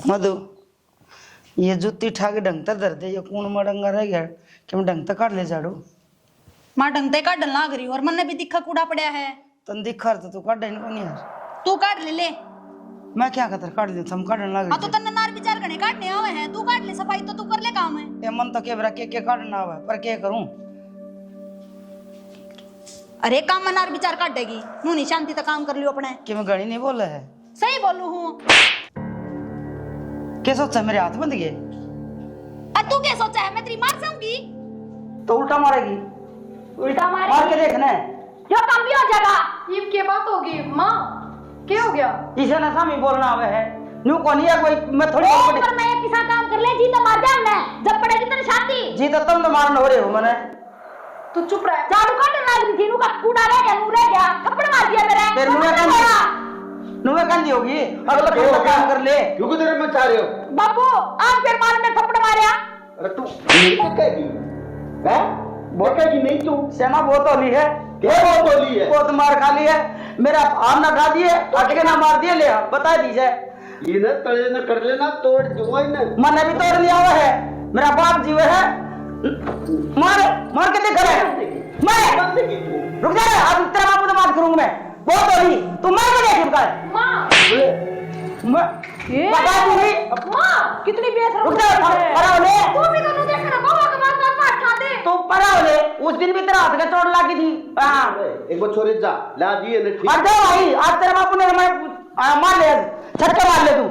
मधु ये जुत्ती ठाके ढंग तक धर दे, ये कौन मडंगा रह गया कि मैं ढंग तक काट ले जाड़ू। मां ढंग तक काटन लाग रही और मन भी दिखा कूड़ा पड़ा है। तन दिखा तो तू काट नहीं कोनी यार। तू काट ले। मैं क्या कतर काट ले, हम काटन लाग आ तो तन्ने नार विचार करने काटने आवे हैं, तू काट ले, सफाई तो तू कर ले काम है। ये मन तो के बरा के काटना आवे पर के करूं। अरे काम में नार विचार काट देगी, मुनी शांति तक काम कर लियो अपने। कि मैं गणी नहीं बोला है। सही बोलू हूं। क्या सोचा मेरे हाथ बंद गए? तू क्या सोचा है मैं तेरी मार जाऊंगी? तो उल्टा मारेगी। उल्टा मारे मार के देखना है। जो काम भी हो जाएगा। ये क्या बात होगी माँ? क्या हो गया? इसे ना सामी बोलना आवे है। न्यू कोनी है कोई, मैं थोड़ी पर मैं किसा काम कर ले जी तो मार जाऊं मैं, जब पड़ेगी तेरी शादी। जी तो तुम तो मारन हो रहे हो मने। तू चुप रह। झाड़ू काटने लग गई, नु का कूड़ा रह गया, नू रह गया, थप्पड़ मार दिया मेरे। फिर नुए कंदी होगी, अगला तो काम कर ले। क्यों तेरे मचा रहे हो? बाबू आज फिर मार में थप्पड़ मारया। अरे तू मेरे को कहेगी? हैं? वो कहेगी नहीं तू? सेना बहुत होली है। क्या बहुत बोली है? बहुत मार खा ली है। मेरा आम ना खा दिए, अटके ना मार दिए, ले बता दीजिए। ये ना तले ना कर लेना, तोड़ दूंगा ही ना। मैंने भी तोड़ लिया हुआ है, मेरा बाप जीवे है। मार मार के देख रहे मैं बंदेगी तू। रुक जा, अब तेरा बापू से बात करूंगा मैं। बहुत होली तू मार के देख उनका। माँ मैं बता दूंगी। माँ कितनी बेशरम रुक जा, परा होले तू भी दोनों देखना बाबा के बाद मार खा दे। तो परा होले उस दिन भी तेरा हाथ का चोट लगी थी। हाँ एक बार छोरे जा ला दिए ना ठीक। और दे भाई, आज तेरे बापू ने मैं मार ले, छक्का मार ले तू,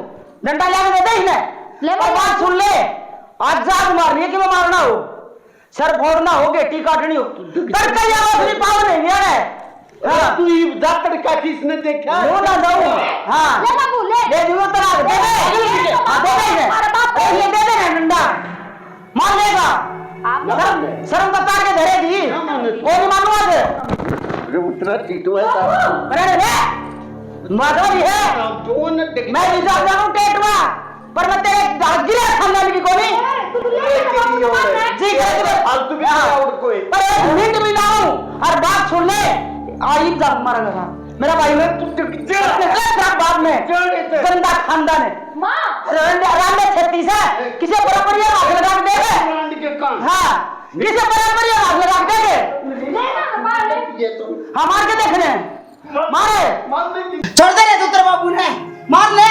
डंडा ले दे इन्हें। और बात सुन ले, आज जाग मारनी है कि मैं मारना हो, सर फोड़ना हो, गेटी काटनी हो, पर कहीं अपनी पावर नहीं है। हाँ तू ये जाकर का किसने देखा? वो ना जाऊँ। हाँ ले बाबू ले दूँ तो दे दे, हाँ दे दे, ये दे दे डंडा, मार लेगा। शर्म का तार के धरेगी, वो नहीं मालूम है। अरे उतना टीटू है साहब। अरे माधव जी है, जो न देख मैं भी जा रहा हूँ टेटवा, पर मैं तेरे गिरा खानदान की कोनी जी फालतू भी और कोई पर एक मिनट भी लाऊं और बात सुन ले, आई जा मारेगा मेरा भाई में तेरा बाप में गंदा खानदान है। माँ आराम में 36 है, किसे बराबर ये आग लगा के देगा। हाँ किसे बराबर ये आग लगा के देंगे। लेना ना मार ले। ये तो हाँ मार के देखने, मारे मारने छोड़ दे रे तू, तेरे बाबू ने मार ले,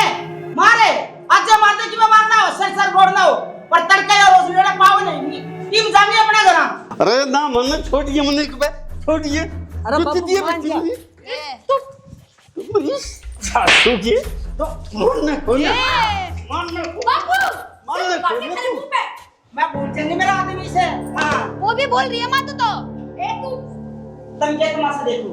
मारे आज मार दे कि मैं मारना हो, सर फोड़ना हो, पर तड़का या रोज लेना पाव नहीं टीम जामी अपना घर। अरे ना मन छोड़िए, मन के छोड़िए। अरे बाबू मान जा। तू सासू की तो मन होना बाबू मैं बोल चंगी मेरा आदमी से। हाँ वो भी बोल रही है मां तू। तुम क्या तमाशा देखो,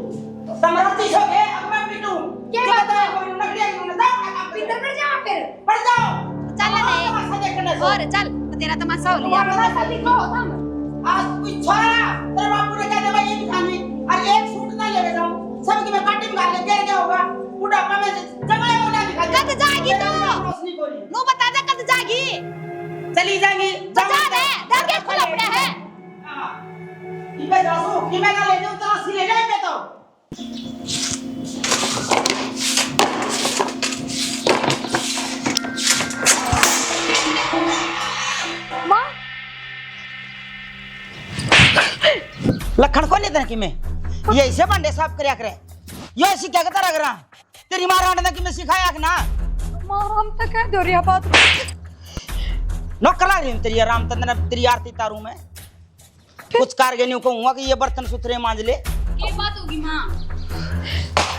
समरती हो गए, अब मैं पिटूं क्या जो बात है? कोई नखड़िया क्यों ना जाओ, मैं काम इधर बैठ जा फिर। पड़ जाओ। चल नहीं तमाशा देखने से और चल तेरा तमाशा हो लिया। आज कुछ छोड़ा, तेरे बापू ने कह दे भाई ये भी खानी, और एक सूट ना लेके जाऊं, सबकी मैं कटिंग कर ले, क्या होगा बुढ़ापा में जंगले में उड़ा दिखा कद जाएगी तो? रोशनी कोई नु बता दे कद जाएगी? चली जाएंगी। बता दे, दरगे खुला पड़ा है। हां कि मैं जाऊं कि मैं ना ले जाऊं, तो सी ले जाए मैं तो। माँ लखन को लेते कि मैं ये ऐसे बंडे साफ करया करे, ये ऐसी क्या करता रह रहा तेरी मां रांडने की मैं सिखाया कि ना। माँ हम तो कह दो रही बात। नौकरा रही तेरी रामचंद्र तेरी आरती तारू में कुछ कारगेनियों को कहूंगा कि ये बर्तन सुथरे मांज ले। ये बात होगी मां।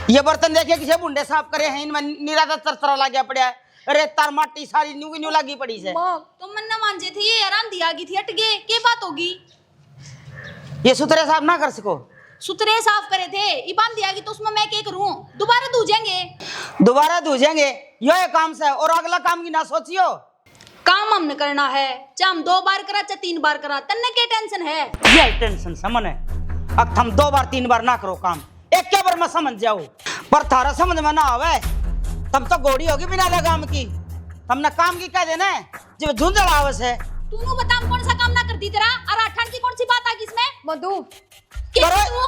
ये बर्तन देखे किसे बुंडे साफ करे हैं, इनमें निरादा तरतरा लग गया पड़ा है। अरे तार माटी सारी न्यू न्यू लगी पड़ी से। माँ तुम मन ना मांजे थे, ये आराम दिया गई थी, हट गए, क्या बात होगी? ये सुथरे साफ ना कर सको, सुथरे साफ करे थे, इबान दिया गई तो उसमें मैं क्या करूं? दोबारा धूजेंगे। दोबारा धूजेंगे ये काम से, और अगला काम की ना सोचियो। काम हमने करना है, चाहे हम 2 बार करा चाहे 3 बार करा, तन्ने क्या टेंशन है? ये टेंशन समझ है, अब हम 2 बार 3 बार ना करो काम, एक के बार में समझ जाओ, पर थारा समझ में ना आवे तब तो गोड़ी होगी बिना लगाम की। हमने काम की कह देना जब झुंझल आवस है। तूने बता हम कौन सा काम ना करती तेरा, और अठान की कौन सी बात आ गई इसमें? मधु क्या करो तू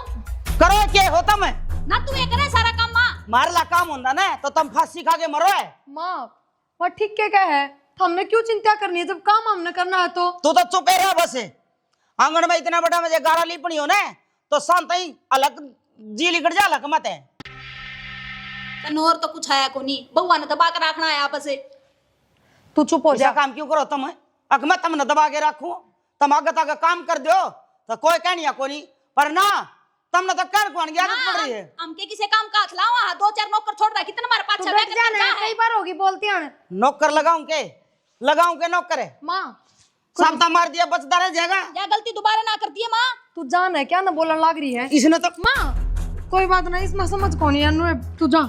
करो क्या होता मैं ना, तू ये करे सारा काम मां। मारला काम होता ना तो तुम फांसी खा के मरो है। माँ वह ठीक क्या है, हमने क्यों चिंता करनी है जब काम हमने करना है तो। तू तो चुप रहा बस। आंगन में इतना बड़ा मुझे गारा लिपनी हो ना तो शांत ही अलग जी लिकड़ जा अलग मत है। तनोर तो कुछ आया को नहीं, बउआ ने दबा कर रखना है आपस से। तू चुप हो ऐसा जा। काम क्यों करो तुम? अकमत तुम न दबा के रखो, तुम आगे तक काम कर दो तो कोई कहनी को नहीं, पर ना तुमने तो कर कौन की आदत पड़ रही है। हमके किसे काम का खिलाओ, वहां 2-4 नौकर छोड़ रहा है, कितना हमारे पास तू चला बैठ जा ना, कई बार होगी बोलती है नौकर लगाऊं के नौकर है। माँ। सामता मार दिया बचता रह जाएगा। या गलती दोबारा ना करती है माँ। तू जान है क्या ना बोलने लग रही है इसने तो माँ। कोई बात नहीं, इसमें समझ कौन है, तू जा।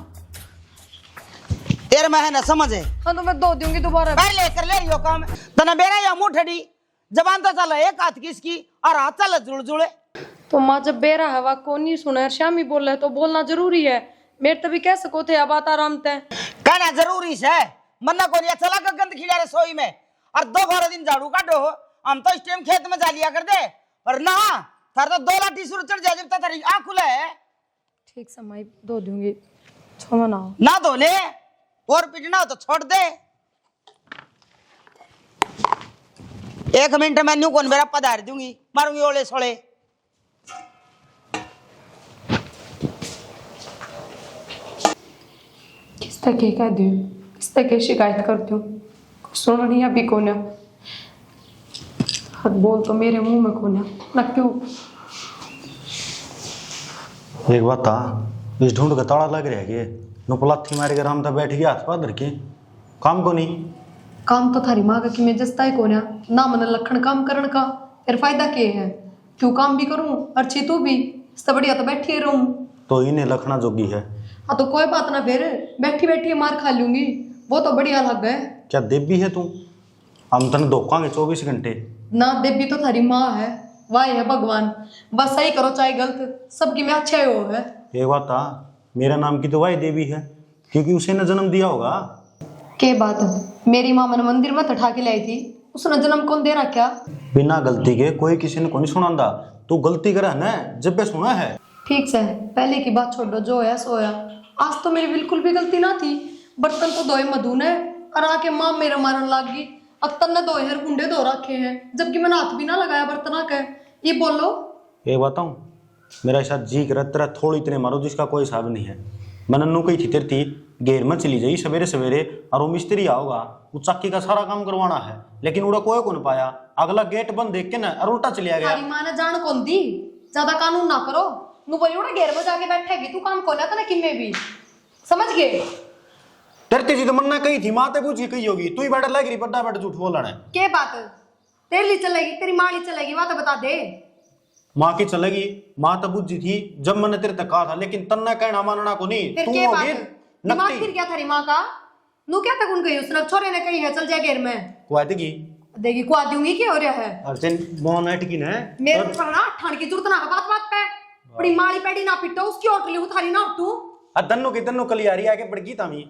तेरे में है ना समझ है। हाँ तो मैं दो दूंगी दोबारा। पहले कर ले यो काम तना बेरा या मुठड़ी जबान तो चल एक हाथ की इसकी और हाथ चल जुड़ जुड़े। तो माँ जब बेरा हवा को नहीं सुना, श्यामी बोल रहे तो बोलना जरूरी है। मेरे तभी कह सको थे अब आता आराम ते कहना जरूरी है, मन्ना को चला कर गंद खिला रसोई में और 2 दिन झाड़ू काटो। हम तो इस टाइम खेत में जा लिया कर दे, पर ना थार तो 2 लाठी सुर चढ़ जाए जब तक तेरी आँख खुले है। ठीक समय दो दूंगी, छोड़ो ना। ना धो ले और पिटना हो तो छोड़ दे। 1 मिनट में न्यू कौन मेरा पधार दूंगी, मारूंगी ओले सोले। किस तक कह दू, किस तक शिकायत करती हूँ, सुन रही अभी कौन है। हर बोल तो मेरे मुंह में कौन है ना, क्यों। एक बात था, इस ढूंढ का ताला लग रहा है कि नुपलाथी मारे कर हम तो बैठ गया हाथ पादर के काम को नहीं। काम तो थारी माँ का कि मैं जस्ता ही कौन है ना, मन लखन काम करने का फिर फायदा क्या है। क्यों काम भी करूं अच्छी तू भी, इससे बढ़िया तो बैठी रहूं। तो इन्हें लखना जोगी है। हाँ तो कोई बात ना, फिर बैठी बैठी मार खा लूंगी, वो तो बढ़िया लग गए। क्या देवी है तू? हम तने धोखांगे 24 घंटे। ना देवी तो थारी माँ है, वाह है भगवान। बस सही करो चाहे गलत, सबकी में अच्छा ही हो है। एक बात था, मेरा नाम की तो वही देवी है क्योंकि उसे ने जन्म दिया होगा। के बात, मेरी माँ मन मंदिर में ठा के लाई थी, उसने जन्म कौन दे रखा। बिना गलती के कोई किसी ने को नहीं सुनांदा, तू गलती करा ना जब भी सुना है। ठीक से पहले की बात छोड़ो, जो है सो है। आज तो मेरी बिल्कुल भी गलती ना थी, बर्तन तो धोए मधु ने और आके माँ मेरे मारन लाग गई। अख्तर ने 2 हेर गुंडे धो रखे हैं जबकि मैंने हाथ भी ना लगाया बर्तना के। ये बोलो एक बताऊं, मेरा ऐसा जी कर तेरा थोड़ी इतने मारो जिसका कोई हिसाब नहीं है। मैंने नू कही थी तेरी थी घेर में चली जाई सवेरे सवेरे और वो मिस्त्री आओगा, वो चक्की का सारा काम करवाना है, लेकिन उड़ा कोई को नहीं पाया। अगला गेट बंद देख के ना और उल्टा चलिया गया। तारी माँ ने जान कौन दी, ज्यादा कानून ना करो। नु बोली उड़ा घेर में जाके बैठेगी, तू काम कोना था ना किमे भी, समझ गए। तेरे तेजी तो मन्ना कही थी, माँ ते पूछी कही होगी, तू ही बैठा लग रही बड़ा बैठ झूठ बोलना है। के बात तेरे लिए चलेगी, तेरी माँ लिए चलेगी, बात बता दे। माँ की चलेगी, माँ तो बुझी थी जब मैंने तेरे तक कहा था, लेकिन तन्ना कहना मानना को नहीं। फिर तू के होगी बात, दिमाग फिर क्या थारी माँ का। नु क्या तक उन गई, उसने छोरे ने कही है चल जा घेर में, कुआदगी देगी कुआ दूंगी क्या हो रहा है। अर्जन मोहन अटकी ने मेरे पर ना ठान की जरूरत ना बात बात पे बड़ी माड़ी पैड़ी ना पिटो, उसकी होटली उठारी ना उठू। दन्नो की दन्नो कलियारी आके पड़ गई तामी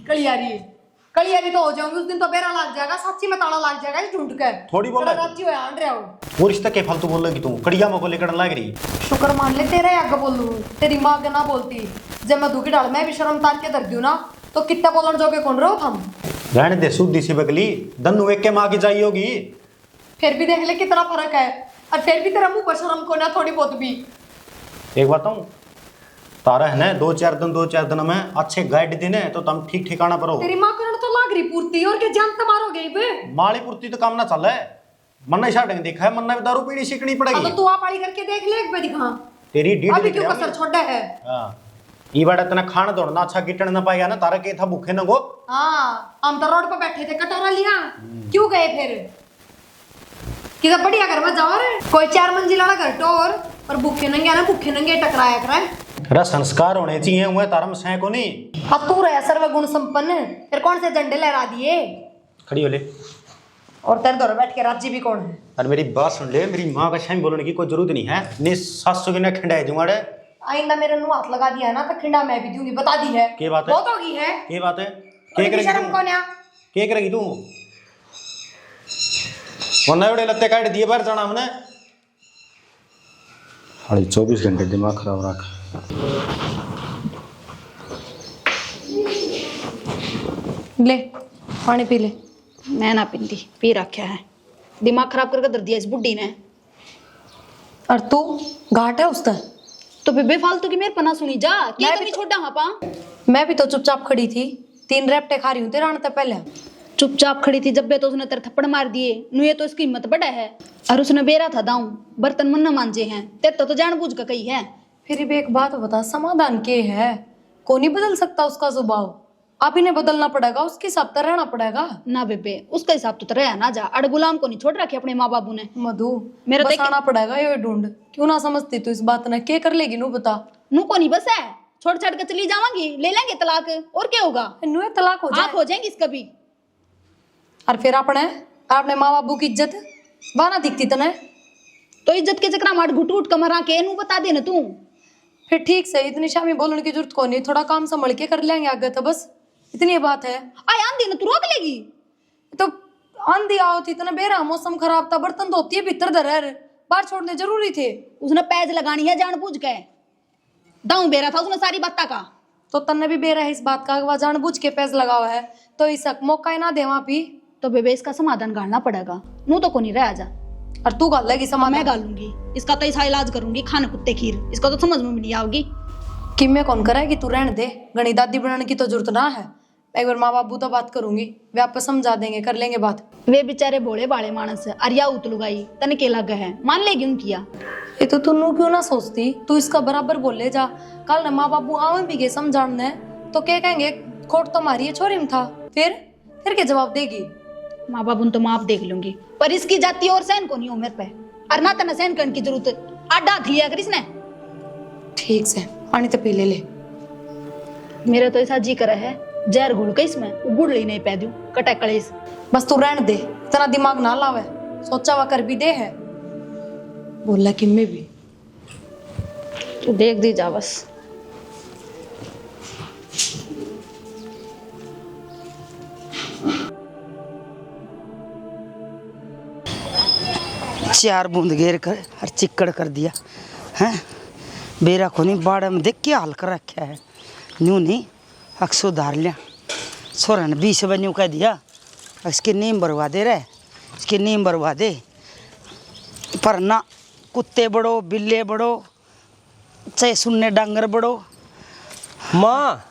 कलियारी कलियारी तो हो जाऊंगी उस दिन, तो बेरा लग जाएगा, सच्ची में ताला लग जाएगा ढूंढ के। थोड़ी बोला राज्य हो आन रहे हो वो रिश्ता के फालतू बोल लगी तू, कड़िया में को लेकर लग रही। शुक्र मान ले तेरे आगे बोल लूं, तेरी माँ के ना बोलती। जब मैं दुखी डाल मैं भी शर्म तार के धर दूं ना, तो कितना बोलन जोगे कौन रहो हम। रहने दे शुद्धि सी बगली, दन्नु एक के माँ की चाहिए होगी। फिर भी देख ले कितना फर्क है, और फिर भी तेरा मुंह पर शर्म को ना थोड़ी बहुत भी। एक बताऊं, तारा है ना 2-4 दिन में अच्छे गाइड देने तो तुम ठीक ठिकाना पर हो। तेरी माँ करण तो लाग रही पूर्ति, और के जान तमारो गई बे। माली पूर्ति तो काम ना चल है, मन्ना इशा ढंग देखा है, मन्ना भी दारू पीनी सीखनी पड़ेगी। तो तू आ पाली करके देख ले एक बार दिखा, तेरी डीड अभी क्यों कसर छोड़ा है। हां ई बड़ा तना खाना दौड़ना अच्छा गिटन ना पाएगा ना, तारा के था भूखे न गो। हाँ हम तो रोड पर बैठे थे, कटोरा लिया, क्यों गए फिर। किधर बढ़िया घर में जाओ रे, कोई 4 मंजिला घर टोर और भूखे नंगे ना, भूखे नंगे टकराया करे। रा संस्कार होने चाहिए हुए तारम सै को नहीं। हाँ तू रहा सर्व गुण संपन्न, फिर कौन से झंडे लहरा दिए। खड़ी हो ले, और तेरे दौर बैठ के राज्य भी कौन है। और मेरी बात सुन ले, मेरी माँ का शाम बोलने की कोई जरूरत नहीं है। ने सासू के ना खंडाए जुआड़े आइंदा मेरे नु हाथ लगा दिया है ना तो खिंडा मैं भी दूंगी, बता दी है। के बात है, बहुत होगी है, के बात है, के करेगी शर्म कौन है, के करेगी तू। वरना बड़े लत्ते काट दिए बाहर जाना हमने। हाली 24 घंटे दिमाग खराब रखा। ले पानी पी ले। मैं ना पिंदी पी रखा है, दिमाग खराब करके दर दिया इस बुड्ढी ने। और तू घाट है उसका। तो बेबे फालतू की मेरे पना सुनी जा, क्या मैं कमी भी छोड़ा हाँ पा। मैं भी तो चुपचाप खड़ी थी, 3 रेपटे खा रही हूँ तेरा आने पहले। चुपचाप खड़ी थी जब बे तो उसने तेरे थप्पड़ मार दिए, नुए तो इसकी हिम्मत बड़ा है। और उसने बेरा था दाऊं बर्तन मन न मांजे हैं, तेरे तो जानबूझ कर कही है। फिर भी एक बात बता, समाधान के है? कौन नहीं बदल सकता उसका स्वभाव, आप ही ने बदलना पड़ेगा, उसके हिसाब से रहना पड़ेगा ना बेबे उसका हिसाब तो रहा ना जा, अड़ गुलाम को नहीं छोड़ रखे अपने माँ बाबू ने। मधु मेरा बस देख- आना पड़ेगा ये ढूंढ। क्यों ना समझती तू इस बात ने, क्या कर लेगी नू बता। नू को नहीं बस है, छोड़ छाड़ के चली जावांगी, ले लेंगे तलाक और क्या होगा। नुए तलाक हो आप जाए हो जाएंगे इसका भी। और फिर अपने माँ बाबू की इज्जत बाना दिखती तने। तो इज्जत के चक्कर में घुट घुट कमरा के नू बता दे ना तू। फिर ठीक से इतनी शामी बोलने की जरूरत को नहीं, थोड़ा काम संभल के कर लेंगे आगे, तो बस इतनी बात है। आय आंधी ना तू रोक लेगी। तो आंधी आओ थी इतना बेरा, मौसम खराब था, बर्तन धोती है भीतर दर बाहर छोड़ने जरूरी थे। उसने पैज लगानी है जानबूझ के, दाऊं बेरा था उसने सारी बात का। तो तन्ने भी बेरा है इस बात का, वह जानबूझ के पैस लगा हुआ है, तो इस मौका ही ना दे वहां भी। तो बेबे इसका समाधान गालना पड़ेगा, नू तो को नहीं रह जा। और तू गाल लेगी मैं समाधान? गालूंगी इसका, तो ऐसा इलाज करूंगी खाने कुत्ते खीर, इसको तो समझ में भी नहीं आओगी। कि मैं कौन करेगी, तू रहने दे, गणी दादी बनाने की तो जरूरत ना है। एक बार माँ बाबू तो बात करूंगी, वे आप समझा देंगे, कर लेंगे बात। वे बेचारे भोले बाले मानस अरिया उत लुगाई तन के लग है, मान लेगी उनकी। ये तो तू क्यों ना सोचती, तू इसका बराबर बोले जा। कल न माँ बाबू आवे भी गए समझाने, तो क्या कहेंगे, खोट तो मारी है छोरी में था। फिर क्या जवाब देगी? माँ बाबू तो माफ देख लूंगी, पर इसकी जाति और सहन को नहीं हो मेरे पे, और ना तना सहन करने की जरूरत आडा थी अगर इसने। ठीक से पानी तो पी ले। मेरा तो ऐसा जी करे है जहर घुल के इसमें गुड़ ली नहीं पै दूं कटा कलेस। बस तू रहने दे, इतना दिमाग ना लावे, सोचा हुआ कर भी दे है, बोला कि मैं भी। तू देख दी जा बस। चार बूंद घेर कर और चिक्कड़ कर दिया हैं। बेरा को नहीं बाड़ा में देख क्या हाल कर रखा है, न्यू नहीं अक्सो धार लिया। सोरा ने 20 बन्यू कह दिया, इसके नीम बरवा दे रहे, इसके नीम बरवा दे। पर ना कुत्ते बड़ो बिल्ले बड़ो चाहे सुनने डांगर बड़ो। माँ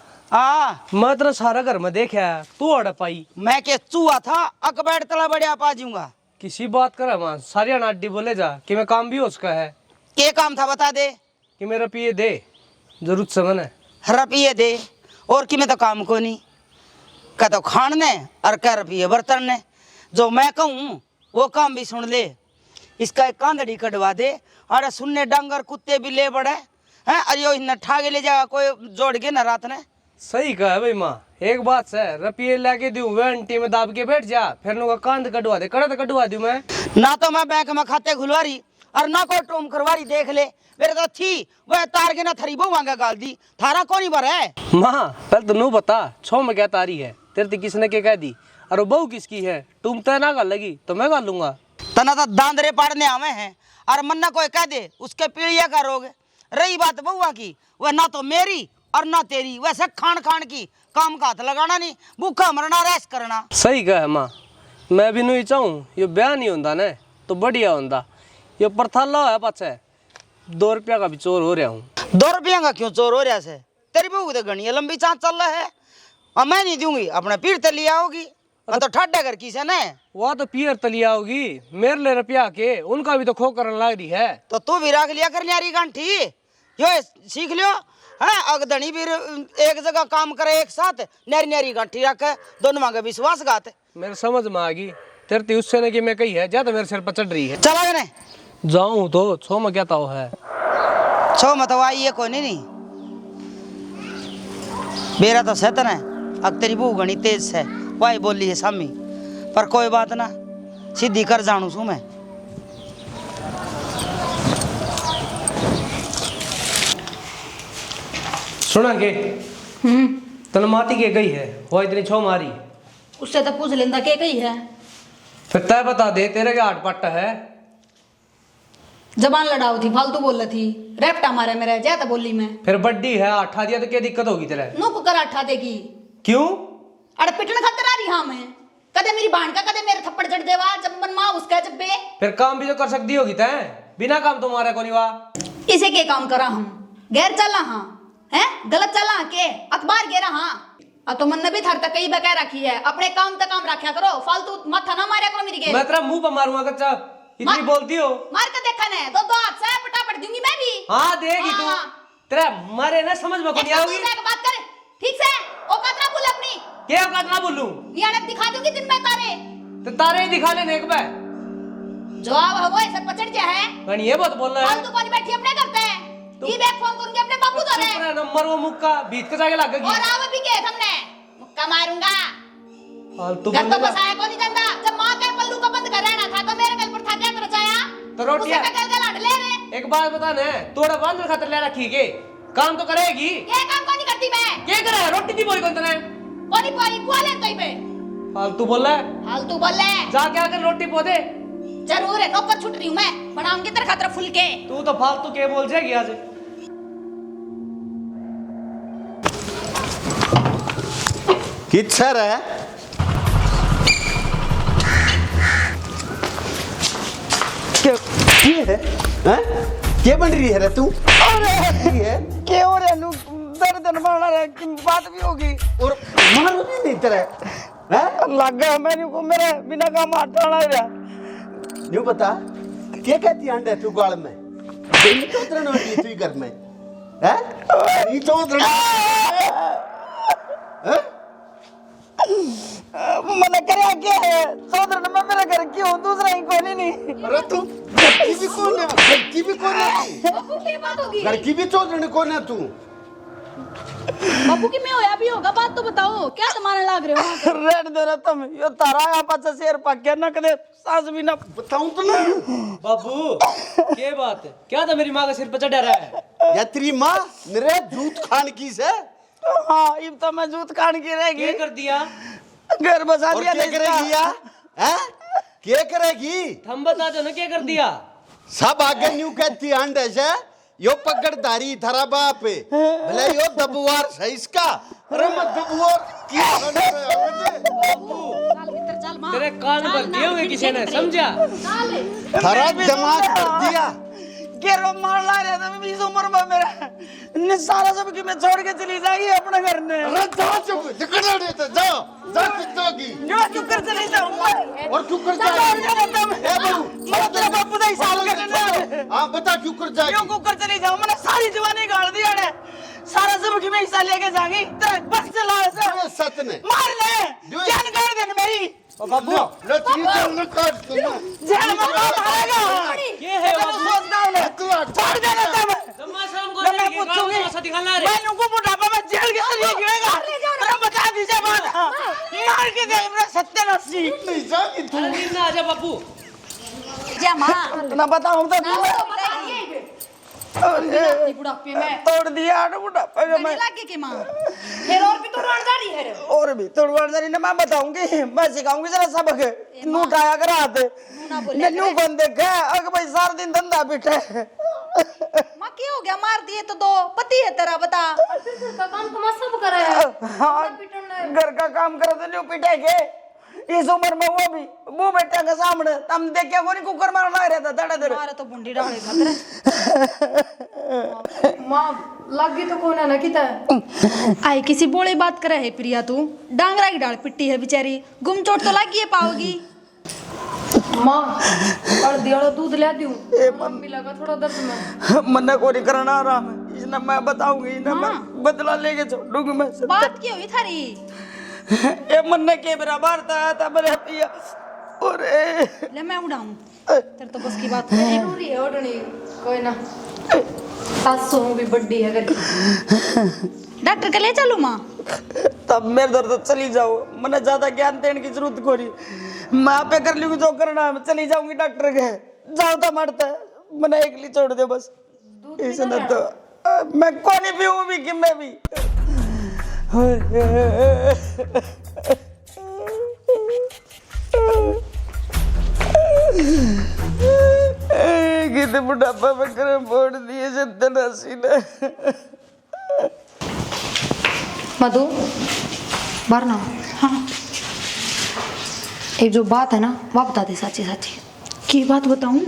मैं तेरा सारा घर में देखा, तू अड़ पाई। मैं के चूहा था अकबैठ तला बढ़िया पा जाऊंगा। किसी बात कर माँ, सारी अनाडी बोले जा कि मैं काम भी उसका है। के काम था बता दे। कि मेरा पिए दे, जरूरत समझ है। रुपये दे और कि मैं तो काम को नहीं कह तो खान ने और कह रुपये बर्तन ने। जो मैं कहूँ वो काम भी सुन ले। इसका एक कांदड़ी कटवा दे, अरे सुनने डांगर कुत्ते भी ले बड़े हैं, अरे इन्हें ठागे ले जाएगा कोई जोड़ के ना रात ने। सही कहा भाई माँ, एक बात से रुपये लेके दूं वे अंटी में दाब के बैठ जा, फिर नुका कांद कटवा दे, कड़ा तो कटवा दूं मैं। ना तो मैं बैंक में खाते खुलवा रही और ना कोई टोम करवा रही, देख ले मेरे तो थी वह तार के ना थरी बो मांगा गाल दी, थारा कौन ही भर है। माँ पहले तो नू बता, छो में क्या तारी है तेरे तो किसने क्या कह दी, और वो बहू किसकी है? तुम तय ना गाल लगी तो मैं गाल लूंगा। तना तो दांदरे पाड़ने आवे हैं और मन्ना कोई कह दे उसके पीड़िया का रोग। रही बात बउआ की, वह ना तो मेरी और ना तेरी, वैसे खान खान की काम का हाथ लगाना नहीं, भूखा मरना रेस करना। सही कहा माँ, मैं भी नहीं चाहूँ ये ब्याह नहीं होता ने तो बढ़िया होता। ये प्रथाला है पाछे 2 रुपया का भी चोर हो रहा हूँ। 2 रुपया का क्यों चोर हो रहा से? तेरी बहू तो घनी लंबी चाँच चल रहा है और मैं नहीं दूंगी, अपने पीर ते लिया होगी तो ठाडा कर की से ने। वह तो पियर तलिया होगी, मेरे ले रुपया के उनका भी तो खो करने लग रही है। तो तू भी रख लिया कर न्यारी गांठी, यो सीख लियो है। अगधनी भी एक जगह काम करे एक साथ, न्यारी न्यारी गांठी रखे, दोनों मांगे विश्वासघात। मेरे समझ में आ गई, तेरे तो उससे ने कि मैं कही है जा, तो मेरे सिर पर चढ़ रही है। चला गए जाऊँ तो छो में क्या ताव है। 6 मत आई है कोई नहीं मेरा तो सहतन है। अब तेरी बहू घनी तेज है, वही बोली है सामी, पर कोई बात ना, सीधी कर जानू सू मैं। सुना के तन माती के गई है, वो इतनी छो मारी। उससे तो पूछ लेंदा के कही है। फिर तय बता दे तेरे के आठ पट्टा है। जबान लड़ाऊ थी, फालतू बोल रही थी, रेपटा मारे मेरे ज्यादा बोली मैं। फिर बड्डी है, आठा दिया तो क्या दिक्कत होगी तेरे? नुक कर अठा देगी क्यों? अरे पिटन खातर आ रही हाँ मैं। कदे मेरी बहन का कदे मेरे थप्पड़ चढ़ देवा जब मन माँ उसका जब बे फिर काम भी तो कर सकती होगी तैं, बिना काम तुम्हारा को नहीं वाह। इसे के काम करा हम गैर चला हाँ हैं गलत चला के अखबार गेरा हाँ तो मन ने भी थर तक कई बकह रखी है अपने काम तक काम रखा करो फालतू माथा ना मारा करो मेरी गेर मैं तेरा मुंह पर मारूंगा कच्चा, इतनी बोलती हो। मार के देखा ने दो हाथ से पटापट दूंगी मैं भी। हाँ देगी तू, तेरा मारे ना समझ में नहीं आओगी। बात कर ठीक से औकात ना बोल अपनी। क्या औकात ना बोलूं? नियाणक दिखा दूंगी दिन में तारे तो तारे ही दिखा लेने एक बार। जवाब है वो ऐसा पचड़ गया है कहीं ये बात बोल रहा है। फालतू कौन बैठी अपने करते हैं ये बैग फोन करूंगी अपने बापू तो रे तेरा नंबर वो मुक्का बीच के जाके लगेगी। और आवे भी के हमने मुक्का मारूंगा। फालतू घर तो बोलेगा। बसाया को नहीं जानता जब मां के पल्लू को बंद कर रहना था तो मेरे गल पर था क्या तरचाया तो रोटियां उसे का गल ले रे। एक बात बता ना, तोड़ा बांध खातर ले रखी के काम तो करेगी। ये काम को नहीं करती मैं क्या करे रोटी दी बोई कौन तने कोनी पाई कुआले तो पे फालतू बोल रहा है। फालतू बोल ले जाके आकर रोटी पोदे। जरूर है नौकर छूट रही हूं मैं बनाऊंगी तेरे खातिर फुल के। तू तो फालतू के बोल जाएगी आज। कित सर है क्या है हैं? क्या बन रही है रे तू? है क्या हो रहा दर्द मारना रहा कि बात भी होगी और मारो भी नहीं तेरे हैं? लग गया मैंने को मेरे बिना काम हटाना रहा। यूं बता क्या कहती अंडे तू गाल में दिन चौधरी होती तू घर में हैं? ये चौधरी हैं? मैंने क्या क्या है चौधरी ने मैं मेरे घर क्यों दूसरा ही कोई नहीं। अरे तू घर की भी कौन है? घर की भी कौन है तू? बापू की बात होगी घर की भी चौधरी कौन है तू? बापू की में होया भी होगा बात तो बताओ क्या तुम्हारे लाग रहे हो रेड दे रहा तुम यो तारा यहाँ पास शेर पक्के न कदे सास भी ना बताऊं तो ना बाबू क्या बात है, क्या था मेरी माँ का सिर पर चढ़ा रहा है। या तेरी माँ मेरे दूध खान की से हाँ इब तो मैं जूत कान की रहेगी क्या कर दिया? घर बसा और दिया क्या करेगी या हैं? क्या करेगी? हम बता दो ना क्या कर दिया। सब आगे न्यू कहती अंडे से यो पकड़दारी थारा बाप है भले यो दबुआर है इसका। अरे मैं दबुआर की तेरे कान भर दिए होंगे किसी ने, समझा? थारा दिमाग कर दिया। केरो मार ला रहा था मैं 20 उम्र में मेरा ने सारा सब कि मैं छोड़ के चली जाएगी अपने घर ने। अरे जाओ चुप दिखना नहीं तो जाओ जा कितोगी जो क्यों कर चली जाऊं मैं और क्यों कर जाएगी? ए बहू मैं तेरा बापू दा हिसाब करने हां बता क्यों कर जाएगी? क्यों कर चली जाऊं मैंने सारी जवानी गाड़ दिया ने सारा सब कि मैं हिस्सा लेके जाऊंगी तेरा बस चला अरे सच ने मार ले जान काट दे मेरी ओ बाबू लो चीज न काट तू जान मारेगा ये है मैं बाबू। सोचता हूं ना तू छोड़ देना तुम जम्मा शाम को मैं जाएगी, गाँव पूछूंगी में ऐसा दिखाना रे। मैं उनको बुढ़ापा में जेल के चली जाएगा अरे बता दीजिए बात मार के दे मेरा सत्यानाशी नहीं जाएगी तू। अरे नींद ना आ जा बापू। जा मां ना बताऊं तो बुढ़ापे में तोड़ दिया आठ बुढ़ापे में मैं लागे के मां फिर और भी तो रोजगारी है रे और भी तोड़वाड़ जानी ना मैं बताऊंगी मैं सिखाऊंगी जरा सबक नू उठाया कर हाथ नन्नू कौन देखा अग भाई सारा दिन धंधा बिठे मां क्या हो गया मार दिए तो दो पति है तेरा बता का काम तो मैं सब करा है हाँ घर का काम करे तो न्यू पिटे के इस उम्र में वो बेटा के सामने तम देख के कोनी कुकर मारना रहता धड़ा धड़ मारे तो बुंडी डाले खातिर माँ लगी तो कौन है ना किता आई किसी बोले बात करे है प्रिया तू डांगरा की डाल पिट्टी है बेचारी गुम चोट तो लगी है पाओगी माँ और दियालो दूध ले दूं मम्मी लगा थोड़ा दर्द में मन्ना कोनी करना आराम है इसने मैं बताऊंगी ना मैं बदला लेके छोड़ूंगी मैं बात की हुई थारी ए मन्ना के मेरा मारता था मेरे पिया अरे ले मैं उड़ाऊं तेरे तो बस की बात है जरूरी है उड़नी कोई ना सासू भी बड्डी है घर की डॉक्टर के ले चलूं मां तब मेरे दर्द तो चली जाओ मैंने ज्यादा ज्ञान देने की जरूरत कोनी मैं पे कर लूंगी जो करना है मैं चली जाऊंगी डॉक्टर के जाओ तो मरता है मैंने एक ली छोड़ दे बस इसे न तो मैं कोनी पीऊं भी कि मैं भी कितने बुढ़ापा में करम फोड़ दिए सत्यानाशी ने मधु भरना हाँ एक जो बात है ना वह बता दे साची साची। की बात बताऊं?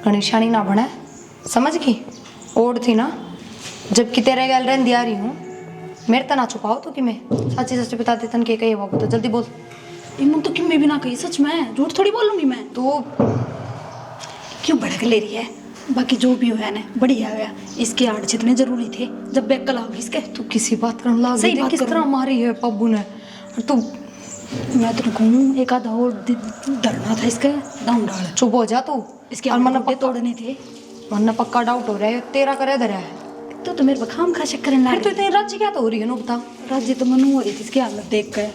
गणेशानी ना बने समझ की ओढ़ थी ना जबकि तेरे गल रहती आ रही हूँ मेरे तना छुपाओ तो कि मैं साची सच बता दे तन के कही वो तो जल्दी बोल। इमन तो कि मैं भी ना कही, सच में झूठ थोड़ी बोलूंगी मैं। तो क्यों भड़क ले रही है? बाकी जो भी हुआ ना बढ़िया हुआ, इसके आड़ जितने जरूरी थे जब बेकल होगी इसके। तू किसी बात करने लग सही गई बात किस करूं। तरह मारी है पब्बू ने और तू मैं तो कहूँ एक आधा और डरना था इसका दाम डाल। चुप हो जा तू इसके और मन मन तोड़ने थे। मन पक्का डाउट हो रहा है तेरा करे धरा है। तो मेरे बखाम खा शक्कर करने फिर लग तो इतनी राज्य क्या तो हो रही है ना बता। राज्य तो मनु हो रही थी इसकी हालत देख कर,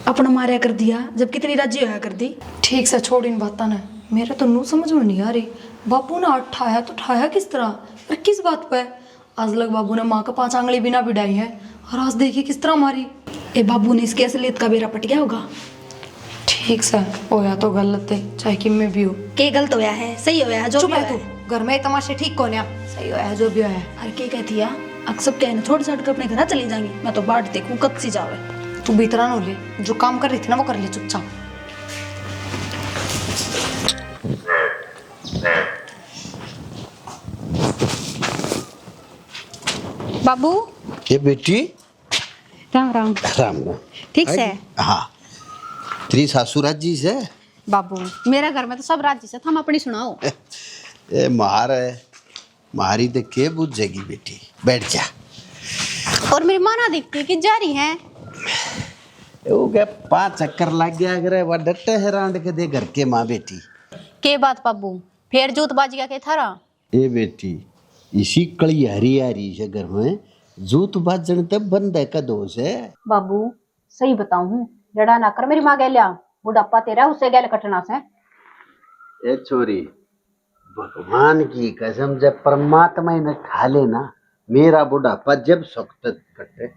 अपना मारिया कर दिया जब कितनी राज्य होया कर दी। ठीक से छोड़ इन बातों ने, मेरे तो नू समझ में नहीं आ रही बापू ने उठाया तो उठाया किस तरह और किस बात पे। आज लग बाबू ने माँ का 5 आंगली बिना बिड़ाई है और आज देखी किस तरह मारी। ए बाबू ने इसके असलियत का बेरा पट गया होगा। ठीक से होया तो गलत है चाहे कि मैं भी हूँ। के गलत होया है सही होया है जो चुप भी है है तू घर में तमाशे ठीक कौन है सही होया है जो भी होया है। अरे के कहती है अक्सर कहने छोड़ छाड़ कर अपने घर चली जाएंगी। मैं तो बाट देखूं कब सी जावे। तू भीतरा न ले जो काम कर रही थी ना वो कर ले चुपचाप। बाबू ये बेटी राम राम। राम राम। ठीक से? हाँ तेरी सासुराज जी से बाबू मेरे घर में तो सब राज्य से हम अपनी सुनाओ। ए मारी तो के बुझेगी बेटी बैठ जा। और मेरी माँ ना दिखती कि जा रही है। वो क्या 5 चक्कर लग गया अगर वह डट्टे है रांड के दे घर के माँ बेटी। के बात बाबू फिर जूतबाजी का के थारा। ए बेटी इसी कड़ी हरी से घर में जूत बाजन तब बंद है का दोष है। बाबू सही बताऊं जड़ा ना कर मेरी माँ गैलिया बुढ़ापा तेरा उससे गैल कटना से। ए छोरी भगवान की कसम जब परमात्मा ने खा लेना मेरा बुढ़ापा जब सख्त कटे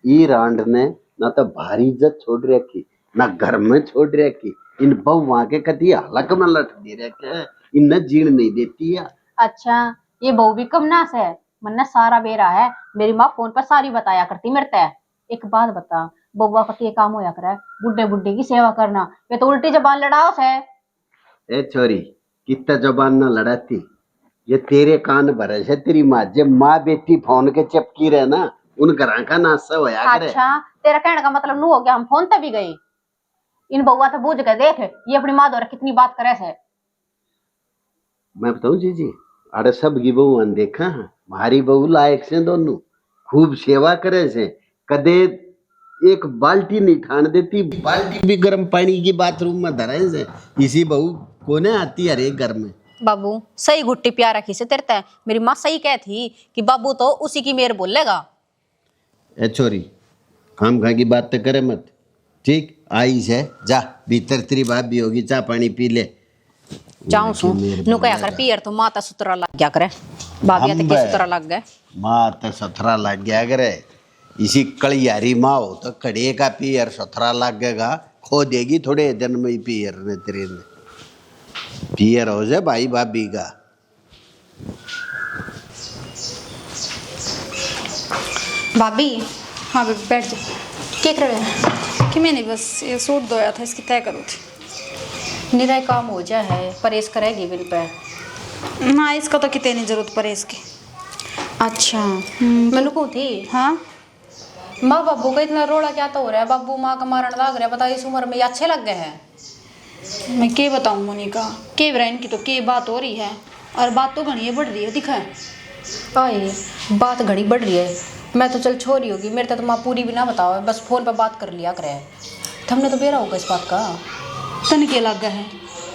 ई रांड ने ना तो भारी इज्जत छोड़ रखी ना घर में छोड़ रखी। इन बहु के कति हलक में लट दे रखे इन जीण नहीं देती है। अच्छा ये बहू भी कम नास है मन्ने सारा बेरा है मेरी माँ फोन पर सारी बताया करती मेरे तय। एक बात बता बउआ का के काम होया करे बुढ़े बुढ़े की सेवा करना ये तो उल्टी जबान लड़ाओ से। ए छोरी कितना जबान ना लड़ाती ये तेरे कान भरे से तेरी माँ जब माँ बेटी फोन के चपकी रहे ना उन घर का नाश्ता होया करे। अच्छा तेरा कहने का मतलब नू हो गया हम फोन तभी गए। इन बउआ तो बूझ के देख ये अपनी माँ द्वारा कितनी बात करे से। मैं बताऊं जी अरे सब की बहू अनदेखा है हमारी बहू लायक से दोनों खूब सेवा करे से कदे एक बाल्टी नहीं ठान देती बाल्टी भी गर्म पानी की बाथरूम में धरे से इसी बहू कोने आती है एक घर में। बाबू सही घुट्टी प्यार रखी से तेरे तय मेरी माँ सही कह थी कि बाबू तो उसी की मेर बोलेगा। ए छोरी खाम खा की बात तो करे मत ठीक आई से जा भीतर तेरी बात भी होगी चाय पानी पी ले। जाऊं सु नु कया कर पियर तो माता सुतरा लग गया करे भाभी ते के सुतरा लग गए माँ तो सथरा लग गया करे इसी कलियारी माँ हो तो कड़े का पियर सथरा लगेगा खो देगी थोड़े दिन में ही पियर ने तेरे ने पियर हो जाए भाई भाभी का। भाभी हाँ बेबी बैठ जा। क्या कर रहे हैं? कि मैंने बस ये सूट धोया था इसकी तय करूँ थी। निराय काम हो जाए है परेश करेगी बिल पे ना इसका तो कितनी नहीं जरूरत पड़े इसकी। अच्छा मैंने को थी हाँ माँ बाबू का इतना रोड़ा क्या तो हो रहा है बाबू माँ का मारण लग रहा है बता इस उम्र में ये अच्छे लग गए हैं। मैं क्या बताऊँ मोनिका के ब्राइन की तो के बात हो रही है और बात तो घनी बढ़ रही है दिखाए। भाई बात घड़ी बढ़ रही है मैं तो चल छोरी होगी मेरे तो माँ पूरी भी ना बताओ बस फोन पे बात कर लिया करे हमने तो बेरा होगा इस बात का। तन के लग गया है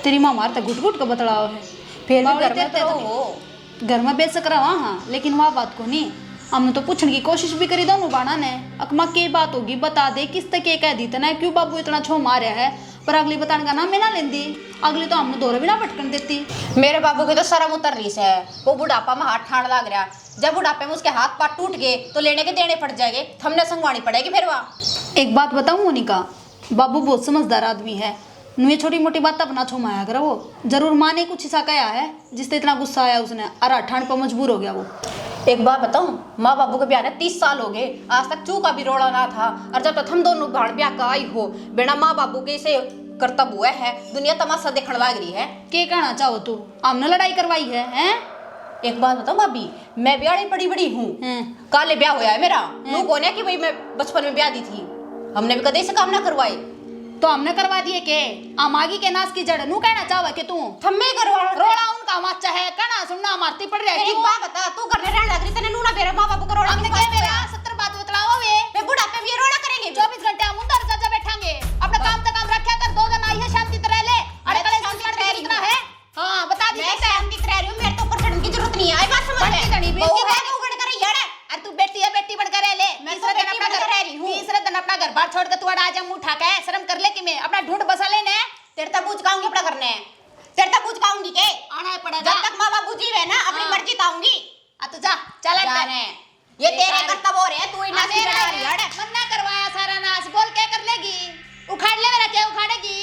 तेरी माँ मारता घुट घुट का बतलाव है फिर भी बावड़ी घर में तेरे तो तो हो घर में बेशक रहा हाँ लेकिन वह बात को नहीं हमने तो पूछने की कोशिश भी करी दोनों बाणा ने अकमा के बात होगी बता दे किस तक कह दी तना क्यों बाबू इतना छो मारा है पर अगली बताने का नाम मैं ना लेंदी अगली तो हमने दौरे भी ना भटकन देती। मेरे बाबू की तो शर्म उतर रही है वो बुढ़ापा में हाथ ठाण लग रहा जब बुढ़ापे में उसके हाथ पाँव टूट गए तो लेने के देने पड़ जाएंगे हमने संगवानी पड़ेगी फिर वहाँ। एक बात बताऊँ मोनिका बाबू बहुत समझदार आदमी है नुए छोटी मोटी बात अपना छुमाया कर वो जरूर माँ ने कुछ ऐसा कहा है जिससे इतना गुस्सा आया उसने और ठाण पर मजबूर हो गया वो। एक बात बताऊं माँ बाबू के ब्याह ने 30 साल हो गए आज तक चू का भी रोड़ा ना था और जब तक हम दोनों भाड़ ब्याह का आई हो बिना माँ बाबू के इसे करता बुआ है, दुनिया तमाशा देखने लग रही है। के कहना चाहो तू? हमने लड़ाई करवाई है हैं? एक बात बताओ भाभी, मैं ब्याह बड़ी बड़ी हूँ, काले ब्याह होया है मेरा। लोग कौन है कि भाई मैं बचपन में ब्याह दी थी, हमने भी कदे से काम ना करवाए। तो हमने करवा दिए के आमागी के नाश की जड़ नू कहना चाहो कि तू थम्मे करवा रोड़ा उनका माचा है कहना सुनना मारती पड़ रही एक बात बता, तू करने रहने लग रही तेने नूना मेरे माँ बाप को रोड़ा हमने क्या मेरा 70 बात बतलाओ वे बुढ़ापे भी ये रोड़ा करेंगे। 24 घंटे हम उधर जा बैठांगे अपना काम तक काम रखा कर, 2 दिन आई है शांति तरह ले। अरे कल शांति तरह कितना है? हां बता दी मैं शांति रह रही हूँ, मेरे तो ऊपर चढ़ने की जरूरत नहीं है। आई बात समझ में? बहू है तो उगड़ कर यार। अरे तू बेटी है, बेटी बनकर रह ले। मैं तो बेटी बनकर रह रही हूँ। तीसरे दिन अपना घर बार छोड़ के तू आज हम उठा के शर्म कर ले कि मैं अपना ढूंढ बसा लेने। तेरे तक पूछ काऊंगी अपना करने, तेरे तक पूछ काऊंगी के आना है पड़ेगा जब तक माँ बाबू जी है ना अपनी मर्जी काऊंगी। आ तू जा चल जाने ये तेरे कर्तव्य हो रहे हैं, तू ही नाच मेरा रही है। मन्ना करवाया सारा नाच, बोल क्या कर लेगी? उखाड़ ले मेरा, क्या उखाड़ेगी?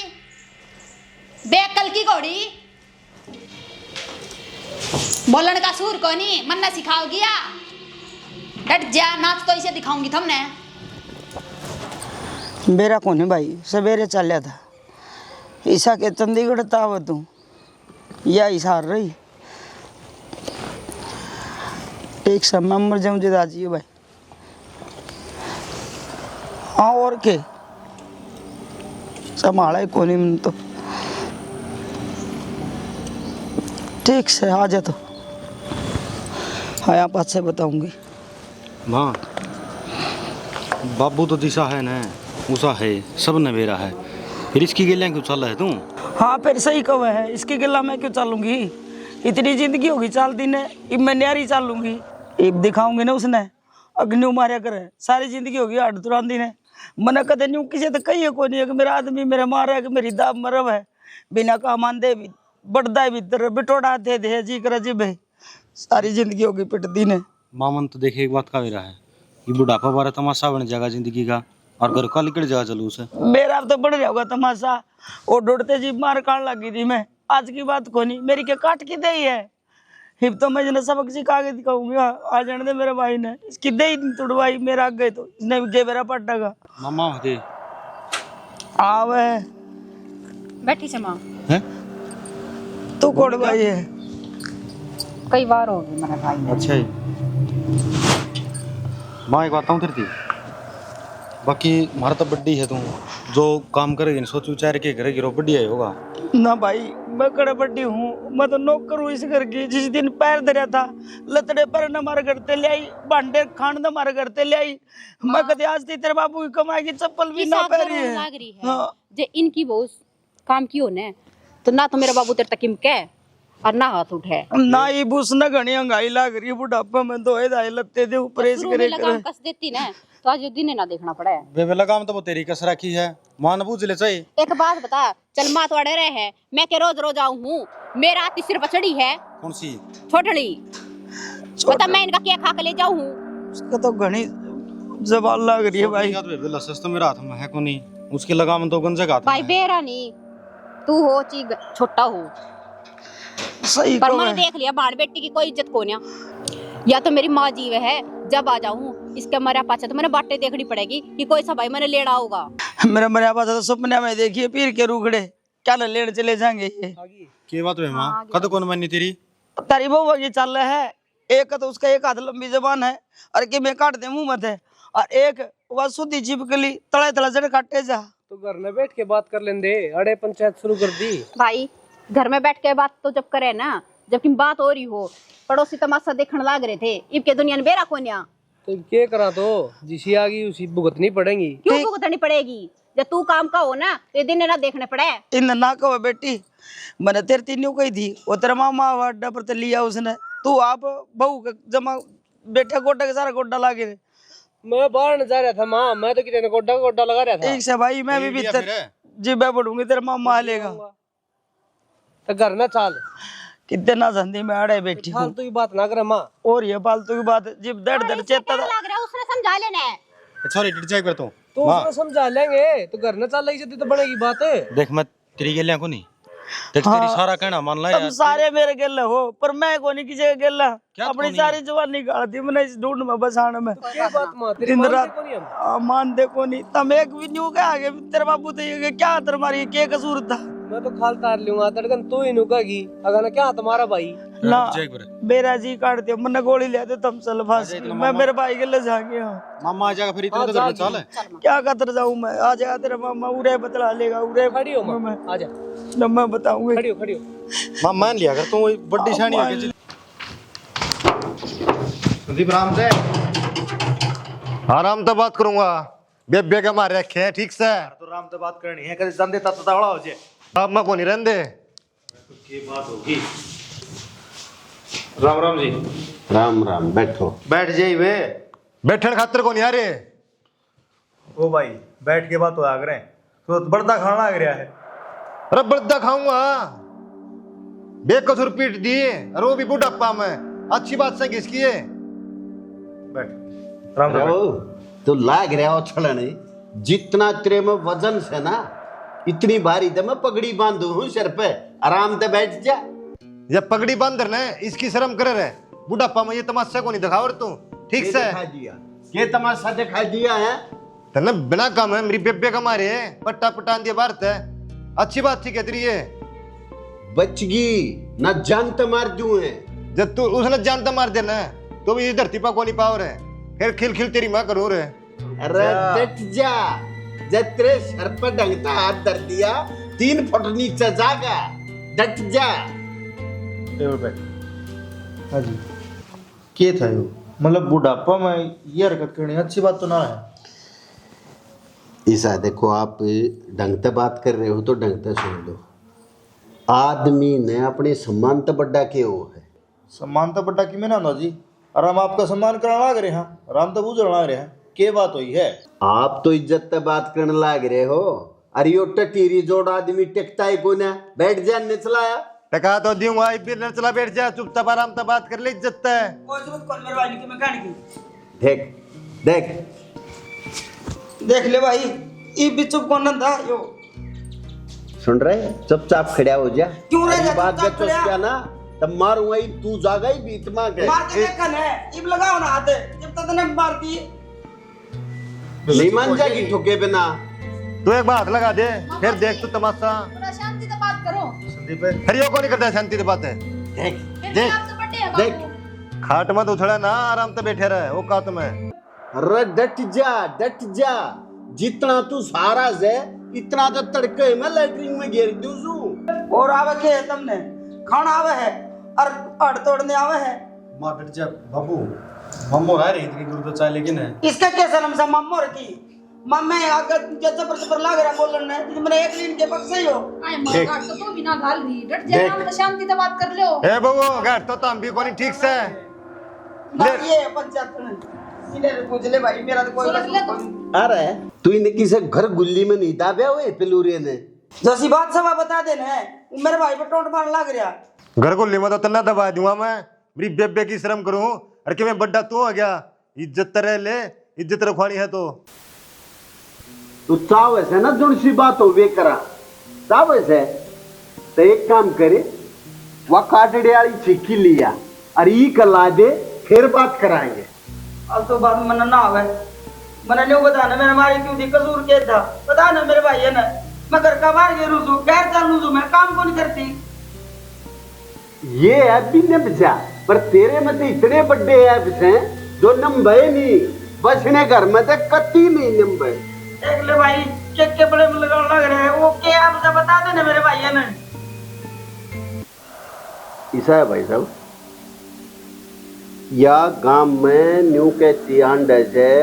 बेअक्ल की घोड़ी, बोलन का सूर को नहीं मन्ना सिखाओगी या? डट जा, नाच तो इसे दिखाऊंगी तुमने। मेरा कौन है भाई, सवेरे चल था ईसा के चंडीगढ़ ताव तू या इशार रही एक समय मर जाऊं दाजी भाई। हाँ और के संभाला ही कोनी मन तो ठीक से आ जा, तो हाँ बात से बताऊंगी। माँ बाबू तो दिशा है ना, उषा है, सब नवेरा है, फिर इसकी गिल्लियाँ क्यों चल रहा है तू? हाँ फिर सही कहो है, इसकी गिल्ला मैं क्यों चलूंगी? इतनी जिंदगी होगी चालती ने, अब मैं न्यारी चालूंगी। अब दिखाऊंगी ना उसने अग्नि मारिया करे, सारी जिंदगी होगी हट तुरांदी ने। मना कदे न्यू किसी तो कही को नहीं है कि मेरा आदमी मेरा मार है कि मेरी दाब मरब है, बिना काम आंदे भी बढ़दा भीतर बिटोड़ा दे जी कर जी भाई, सारी जिंदगी होगी पिटदी ने। मामन तो देखे एक बात का रहा है, ये बुढ़ापा बारा तमाशा बन जाएगा जिंदगी का, और घर का निकल जाएगा जलूस है। मेरा तो बढ़ जाएगा तमाशा, और डोड़ते जी मार काट लगी थी मैं, आज की बात को नहीं, मेरी के काट की दे है। हिब तो मैं सबक सिखा के दिखाऊंगी, आ जाने दे मेरे भाई ने, इसकी दे ही तुड़वाई मेरा गए तो इसने गे मेरा पट्टागा मामा दे आवे बैठी से माँ हैं? तू कोड़ भाई है कई बार हो गई मेरे भाई ने। अच्छा ही माँ एक बात हूँ तेरी, बाकी हमारा तो बड्डी है, तू जो काम करेगी सोच विचार के करेगी रो बढ़िया ही होगा ना भाई। मैं कड़े बड्डी हूँ, मैं तो नौकर हूँ इस घर की। जिस दिन पैर धरा था लतड़े पर न मार करते ले आई, भांडे खान न मार करते ले आई। मैं कदे आज थी तेरे बाबू की कमाई की चप्पल भी ना पहनी है। हाँ जे इनकी वो काम की हो ने तो ना तो मेरा बाबू तेरे तक के और ना हाथ उठे ना ये बुस न घनी अंगाई लाग रही बुढ़ापा में धोए धाए लत्ते दे ऊपर करे काम कस देती ना तो आज दिन ना देखना पड़ा है। बेबेला काम तो वो तेरी कस रखी है, मां न पूछ ले चाहिए। एक बात बता, चल माँ तो अड़े रहे हैं, मैं के रोज रोज आऊँ हूँ, मेरा आती सिर पर चढ़ी है कौन सी छोटड़ी, बता मैं इनका क्या खा के ले जाऊँ हूँ? उसका तो घनी जबान लग रही है भाई। बेबेला सस तो मेरा हाथ में है को नहीं, उसकी लगाम तो गंजे का हाथ में भाई है। बेरा नहीं, तू हो ची छोटा हो, सही पर को मैंने है। देख लिया बाण बेटी की कोई इज्जत को या तो मेरी माँ जीव है, जब आ जाऊँ इसके मरा पाचा तो मैंने बातें देखनी पड़ेगी कि कोई सा भाई मैंने लेड़ा होगा। मेरा मरिया पास तो सपने में देखिए पीर के रूखड़े क्या लेने चले जाएंगे ये। के बात है मां, कद कौन मानी तेरी? तारी बहू ये चल रहा है, एक तो उसका एक हाथ लंबी जबान है और कि मैं काट दे मुंह मत है, और एक वह सुधी चिपकली तड़े तड़ा जड़ काटे जा। तो घर में बैठ के बात कर लेंदे, अड़े पंचायत शुरू कर दी। भाई घर में बैठ के बात तो जब करे ना, जबकि बात हो रही हो, पड़ोसी तमाशा देखने लग रहे थे, इब के दुनिया में बेरा कोन्या तो क्या करा, तो जिसी आ गई उसी भुगतनी पड़ेगी। क्यों भुगतनी पड़ेगी? जब तू काम का हो ना तो ये दिन ना देखने पड़े। इन ना कहो बेटी, मैंने तेरे तीनों कही थी, वो तेरा मामा वाडा पर ते लिया उसने, तू आप बहू का जमा बेटा गोड्डा के सारा गोड्डा लागे। मैं बाहर न जा रहा था माँ, मैं तो कितने गोड्डा गोड्डा लगा रहा था। एक से भाई मैं भी भीतर जी मैं बढ़ूंगी, तेरा मामा लेगा तो घर ना चाल, कितने ना धंधे में अड़े बैठी हूँ। फालतू की बात ना करे माँ। और ये फालतू की बात जिब दर दर चेता लग रहा है उसने समझा लेना है। सॉरी डिट जाए कर तू तो उसको समझा लेंगे तो घर ना चाल, इज्जत तो बनेगी बात है। देख मैं तेरी गलियां को नहीं, देख तेरी सारा कहना मान ला तुम यार। सारे मेरे गिल्ले हो पर मैं को नहीं किसी के गिल्ला। क्या अपनी कोनी? सारी जवानी गाड़ दी मैंने इस ढूंढ में बसाने में। क्या बात मां तेरी दिन मानते रात को नहीं हम। मानते को नहीं। तुम एक भी न्यू के आगे तेरे बाबू तो ये क्या तुम्हारी क्या कसूर था? मैं तो खाल तार लूंगा तड़कन तू ही नुकागी अगर क्या तुम्हारा भाई ना जय गुरु। मेरा जी काट दिया मैंने गोली ले दे तुम चल फांस मैं मेरे भाई के ले जाएंगे। मामा आ जाएगा फिर इतने तो चल है। क्या कतर जाऊं मैं? आ जाएगा तेरा मामा उरे बतला लेगा उरे खड़ी हो मां मैं आजा जब मैं बताऊंगा। खड़ी हो मां मान लिया अगर तू वही बड्डी शानी आके चल। संदीप राम से आराम तो बात करूंगा बेबे के मारे रखे हैं ठीक से तो राम से बात करनी है कभी संदे तत्वड़ा हो जाए। अब मैं को नहीं रहने दे की बात होगी। राम राम जी। राम राम बैठो। बैठ जाइए वे। बैठन खातर को नहीं आ रहे ओ भाई बैठ के बात हो आग रहे तो बड़दा खाना लग रहा है। अरे बर्दा खाऊंगा बेकसूर पीट दिए और वो भी बुढ़ापा में अच्छी बात से किसकी है बैठ राम राम। तो लाग रहा हो छलने जितना तेरे में वजन से ना इतनी भारी तो मैं पगड़ी बांधू हूँ सिर पे आराम से बैठ जा। ये पगड़ी बांध रहे इसकी शर्म करे रहे बुढ़ापा में ये तमाशा को नहीं दिखाओ तू ठीक से दिखा दिया ये तमाशा दिखा दिया है तेने बिना काम है मेरी बेबे का मारे पट्टा पटान दिया भारत है अच्छी बात थी कहती है बचगी ना जानत मार दूं है। जब तू उसने जानता मार देना तो भी इस धरती पर को नहीं पाओ रहे फिर खिल खिल तेरी माँ करो रे अरे डट जा जब तेरे सर पर ढंगता हाथ धर दिया 3 फुट नीचे जागा डट जा। टेबल बैठ। हाँ जी क्या था यो मतलब बुढ़ापा में ये हरकत करनी अच्छी बात तो ना है। ईसा देखो आप ढंग से बात कर रहे हो तो ढंग से सुन लो। आदमी ने अपने सम्मान तो बड्डा किया हो है। सम्मान तो बड्डा की में ना जी और हम आपका सम्मान कराना लग रहे हैं राम तो बूझ लग रहे हैं क्या बात हुई है। आप तो इज्जत से बात करने लग रहे हो। अरे यो टटीरी जोड़ आदमी टेकता है को ना बैठ जा निचलाया टका तो दूंगा फिर न चला बैठ जा चुपचाप आराम से बात कर ले इज्जत है देख देख देख ले भाई ये भी चुप कौन था यो सुन रहे चुपचाप खड़ा हो जा। क्यों रह जा बात का चुपचाप खड़ा? चुस्किया ना तब मारूंगा ही तू जागा ही बीच में के मार के देखन है इब लगाओ ना हाथ जब तक ने मार दी नहीं मान जाएगी ठोके बिना। तू एक बात लगा दे फिर देख तू तमाशा थोड़ा शांति से बात करो। संदीप फिर यो को नहीं करता शांति से बात है देख फिर भी देख आप तो बड़े हैं देख बाबू। खाट मत उछड़ा ना आराम से बैठे रहे वो का तुम्हें अरे डट जा जितना तू सारा से इतना तो तड़के में लैट्रिन में गिर दूं सू। और आवे के तुमने खाना आवे है और अड़ तोड़ने आवे है। मां डट जा बाबू मम्मो आ रही इतनी दूर तो चाहे लेकिन है इसका क्या शर्म सा मम्मो रखी मम्मे अगर जबर जबर लाग रहा बोलने मैंने एक लीन के पक्ष ही हो। आए मां काट तो बिना गाल रही डट जा ना शांति से बात कर लो। ए बबू गाट तो हम भी को नहीं ठीक से ना ये पंचायत में इन्हें पूछ ले भाई मेरा तो कोई सुन ले कसूर तू। नहीं। अरे तू इन्हें किसे घर गुल्ली में नहीं दाबे हुए पिलूरे ने जैसी बात सब बता देना है मेरे भाई पर टोंट मारने लग रहा। घर को लिमा तो तन्ना दबा दूंगा मैं मेरी बेबे की शर्म करूं अरे कि मैं बड्डा तू हो गया इज्जत तरह ले इज्जत रखवानी है तो तू चाव ऐसे ना जुड़ सी बात हो वे करा चाव ऐसे तो एक काम करे वह काटड़े वाली छिक्की लिया और ई कला दे फिर बात कराएंगे। अब तो बात मन ना आवे मैंने नहीं बताना मेरे मारी क्यों थी कसूर क्या था बता ना मेरे भाई है ना मैं घर का बाहर गिरू तू गैर चालू तू मैं काम कौन करती। ये ऐप भी न बचा पर तेरे में तो इतने बड़े ऐप्स हैं जो नंबे नहीं बचने घर में तो कत्ती नहीं नंबे। देख ले भाई के बड़े में लग रहे हैं वो क्या आप सब बता देना मेरे भाई है ना। ऐसा है भाई साहब या गांव में न्यू के चियांड है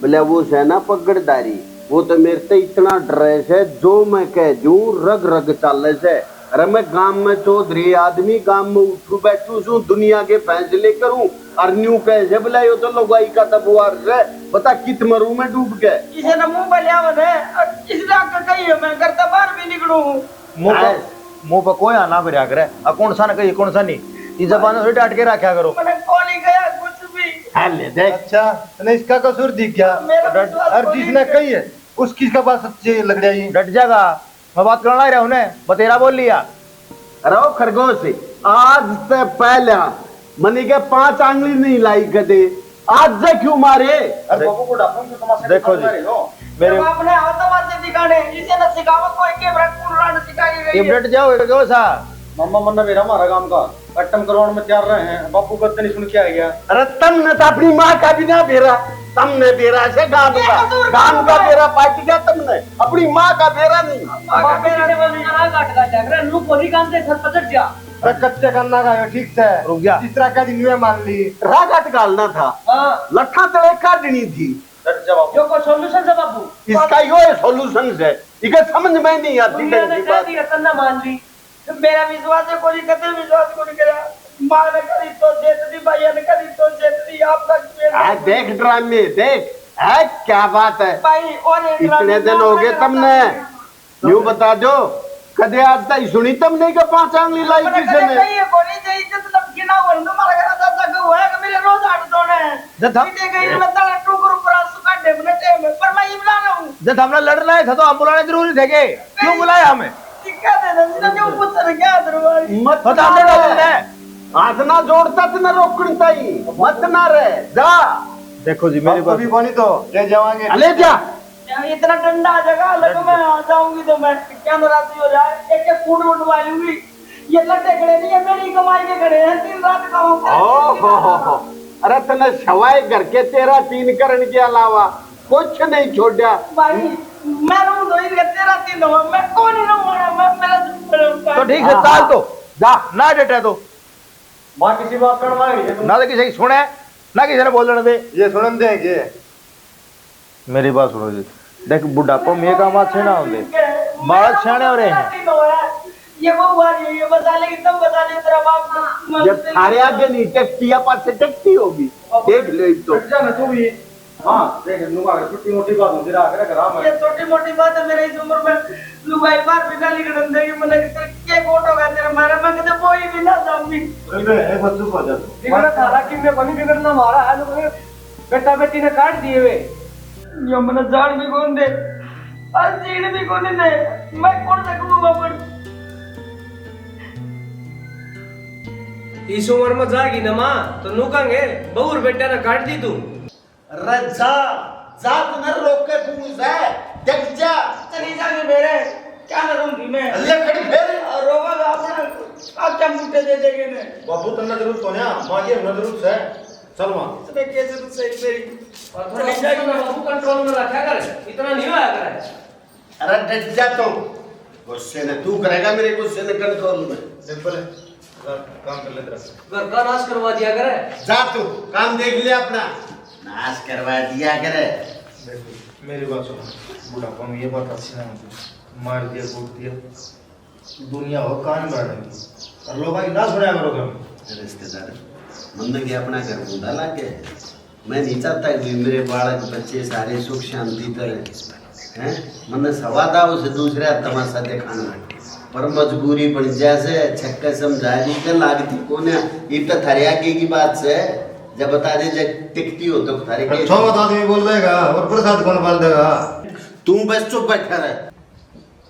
बोले वो है ना पगड़दारी वो तो मेरे से इतना ड्रेस है जो मैं कह दूं रग रग चाले से। अरे मैं गांव में चौधरी आदमी गांव में उठू बैठू छू दुनिया के फैसले करूं और न्यू कैसे बोला यो तो लोगाई का तबवार है बता कित मरू में डूब के इसे ना मुंह पे लिया है और इस रात का कही है मैं घर से बाहर भी निकलूं मुंह पर कोई आना भी करे अब कौन सा ना कही कौन सा नहीं इस जबान से डांट के रखा करो। मैंने कौन ही गया कुछ भी हाले देख अच्छा तने इसका कसूर दिख गया हर जिसने कही है उस किसका बात सच्ची लग रही डट जाएगा मैं बात करना रहा उन्हें बतेरा बोल लिया अरे ओ खरगोश आज से पहले मनी के 5 आंगली नहीं लाई गदे आज से क्यों मारे? अरे बाबू बुढ़ापा की तमाशा देखो जी मेरे आपने आवाज दिखाने इसे न सिखावा कोई के ब्रेक पूरा न सिखाई गई इमरट जाओ खरगोश सा मामा मन्ना मेरा हमारा काम का कट्टम करवाने में तैयार रहे हैं बापू को नहीं सुन के आ गया। अरे तुमने तो अपनी माँ का भी ना बेरा, तुमने बेरा से गांव का बेरा पार्टी का, तुमने अपनी माँ का बेरा नहीं। अरे कच्चे करना का ठीक से रुक जा इस तरह का दिन में मान ली रागत गालना था, लट्ठा तले काटनी थी। जवाब जो को सॉल्यूशन है बाबू इसका यो सॉल्यूशन है, इके समझ में नहीं आती दुनिया ने कह दिया तन्ना मान ली मेरा विश्वास है कोई कते विश्वास को नहीं करा मां ने करी तो जेत दी भैया ने करी तो जेत दी आपका देख ड्रामे देख है क्या बात है भाई और इतने दिन हो गए तुमने यूं बता दो कदे आज तक सुनी तुमने का 5 आंगली लाई किसी ने? ये कोनी जे इज्जत तब गिना वन मारा घर दा तक हुआ कि मेरे रोज आट दोने जब हम इतने गई मैं तले टुकर ऊपर सुका दे बने टाइम पर मैं इबला ना हूं जब हमने लड़ना है था तो हम बुलाने जरूरी थे के क्यों बुलाया हमें? टिका दे दे जो पुत्र क्या दरबार मत बता दे बोलने हाथ ना जोड़ता तो न रोकता ही मत ना रहे जा। देखो जी मेरी बात कभी बनी तो ले जावांगे अले जा इतना ठंडा जगह लग मैं आ जाऊंगी तो मैं क्या नाराजी हो जाए एक एक फूड उठवाऊंगी ये लट्टे खड़े नहीं है मेरी कमाई के खड़े हैं दिन रात ओहो अरे तने सवाई करके तेरा 3 करण के अलावा कुछ नहीं छोड़ा भाई मैं रहूं तो इनका तेरा 3 हुआ मैं कौन ही रहूंगा मैं मेरा तो ठीक है चाल तो जा ना डेटा तो माँ किसी बात कर मांगी ना तो किसी की सुने ना किसी ने बोलने दे। ये सुनन देंगे मेरी बात सुनो जी देख बुढ़ापा में काम अच्छे ना होंगे बाल सियाने हो रहे हैं ये वो हुआ ये बता ले तुम बता ले तेरा बाप जब थारे आगे नहीं टकती पास से टकती होगी देख लो एक तो जा ना तू भी हाँ देख नुका छोटी मोटी बात होती रहा करे करा मैं ये छोटी मोटी बात है मेरे इस उम्र में लुगाई बार बिना लिखन देगी मैंने के कोट होगा तेरा मारा मैं कहते कोई भी ना जाऊंगी एक बात चुप हो जा तू बिगड़ा थारा कि मैं बनी बिगड़ना मारा है लोग बेटा बेटी ने काट दिए वे यो मैंने जान भी कौन दे और जीण भी कौन दे मैं कौन सकूंगा पर इस उम्र में जागी ना माँ तो नुकांगे बहुर बेटा ने काट दी तू रजा जात न रोक के तू से देख जा चली जाएंगे मेरे क्या करूंगी मैं अल्लाह खड़ी फेर और रोगा अपना अब क्या मुट्ठे दे देंगे ने बाबू तन्ना जरूर सोनिया माँ की हमने जरूर से चल माँ इसमें कैसे तुम सही मेरी और थोड़ा सा बाबू कंट्रोल में रखा कर इतना नहीं होया करे। अरे डट जा तो गुस्से ने तू करेगा मेरे गुस्से ने कंट्रोल में सिंपल है काम कर ले तेरा घर का नाश करवा दिया करे जा तू काम देख ले अपना नाश करवा दिया करे। देखो मेरी बात सुनो बुढ़ापा में ये बात अच्छी ना होती मार दिया कूट दिया दुनिया हो कान बढ़ाने और लोग आई ना सुनाया करोगे हम रिश्तेदार मन के अपना घर बूंदा लाके मैं नहीं चाहता कि मेरे बालक बच्चे सारे सुख शांति करे हैं मन सवादा उसे दूसरे तमाशा दिखाना पर मजबूरी पड़ जैसे छक्का समझाए दी कर लागती कोने ये तो थारे आगे की बात से जब बता दे जब टिकती हो तो थारे के अच्छा बता आदमी बोल देगा और प्रसाद कौन बोल देगा तू बस चुप बैठा रहे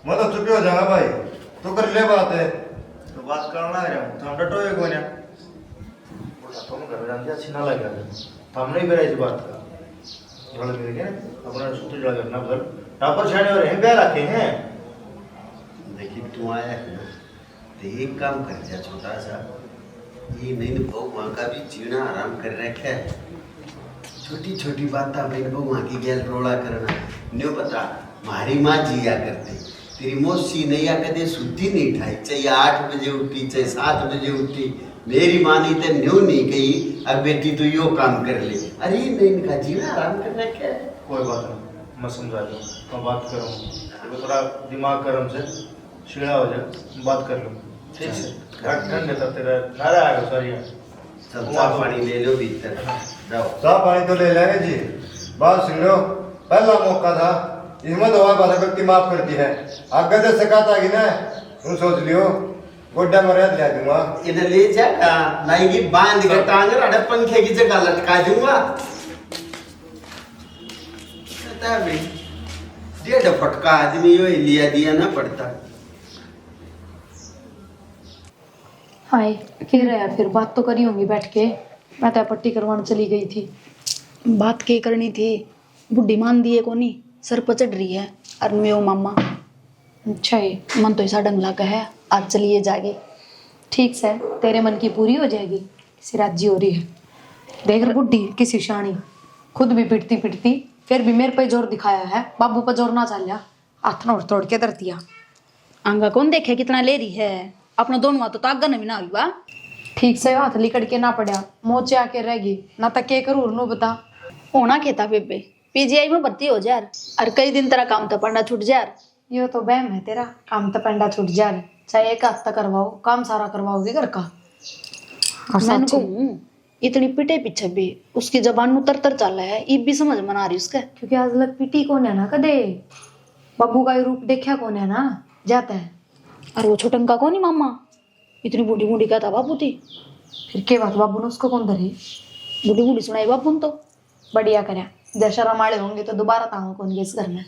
मैं तो चुप हो जाऊंगा भाई तू कर ले बात है तो बात करना है तो हम डटो एक होने तुम घर जाते अच्छी ना लगे हमने ही मेरा इस बात का झड़ मिल गया अपना सूत्र जड़ करना फिर यहाँ पर छाने हो रहे हैं ब्याह रखे हैं देखिए तू आया है ना तो एक काम कर जा छोटा सा ये नहीं तो भगवान का भी जीना आराम कर रखा है छोटी छोटी बात अपने भगवान की गैल रोड़ा करना न्यू पता हमारी माँ जिया करते तेरी मौसी नहीं या कदे सुधी नहीं ठाई चाहे 8 बजे उठी चाहे 7 बजे उठी मेरी माँ नहीं तो न्यू नहीं कही अब बेटी तू यो काम कर ले अरे नहीं इनका जीना आराम कर रखा है। कोई बात नहीं मैं समझा दूँ मैं बात करूँ तो थोड़ा दिमाग गर्म से छिड़ा हो जाए बात कर लूँ ठीक है ठंड था तेरा नारा आएगा सॉरी सब चाय पानी ले लो भीतर जाओ साफ पानी तो ले लेंगे जी बात सुन लो पहला मौका था इसमें तो बात व्यक्ति माफ करती है आगे से शिकायत आगी ना तुम सोच लियो गोड्डा में रह दूंगा इधर ले जाएगा नहीं कि बांध के टांग रहा पंखे की जगह लटका दूंगा पता है 1.5 फटका आदमी यो लिया दिया ना पड़ता हाय कह रहा है फिर बात तो करी होंगी बैठ के। मैं तो पट्टी करवाने चली गई थी। बात के करनी थी, बुढ़ी मान दिए को नहीं, सर पर चढ़ रही है। और मैं ओ मामा अच्छा है, मन तो ऐसा डंग लगा है, आज चलिए जागे। ठीक से तेरे मन की पूरी हो जाएगी। किसी राजी हो रही है देख रही बुढ़ी किसी शानी, खुद भी पिटती पिटती फिर भी मेरे पे जोर दिखाया है, बाबू पर जोर ना चलिया, हाथ ना तोड़ के धर दिया। आंगा कौन देखे कितना ले रही है, अपना दोनों तो तागा न भी ना हुई बा। ठीक से हाथ लिकड़ के ना पड़ा, मोचे आके रहेगी ना तक के करूँ नो बता। होना कहता बेबे पीजीआई में भर्ती हो जा और कई दिन तेरा काम तो पढ़ना छूट जा। यो तो बहम है तेरा, काम तो पेंडा छूट जा रहा, चाहे एक हफ्ता करवाओ, काम सारा करवाओगे घर का। और मैंने सच्ची, कहूँ इतनी पिटे पीछे भी उसकी जबान में तर चल रहा है, ये भी समझ में आ रही उसका। क्योंकि आज लग पीटी कौन है ना कदे, बाबू का ये रूप देखा कौन है ना जाता है। और वो छोटंका कौन ही मामा, इतनी बूढ़ी बूढ़ी कहता बापू थी। फिर के बात बाबू ने उसको कौन धरी, बूढ़ी बूढ़ी सुनाई बापू ने तो। बढ़िया करे, जब शर्म वाले होंगे तो दोबारा ताऊं कौन इस घर में,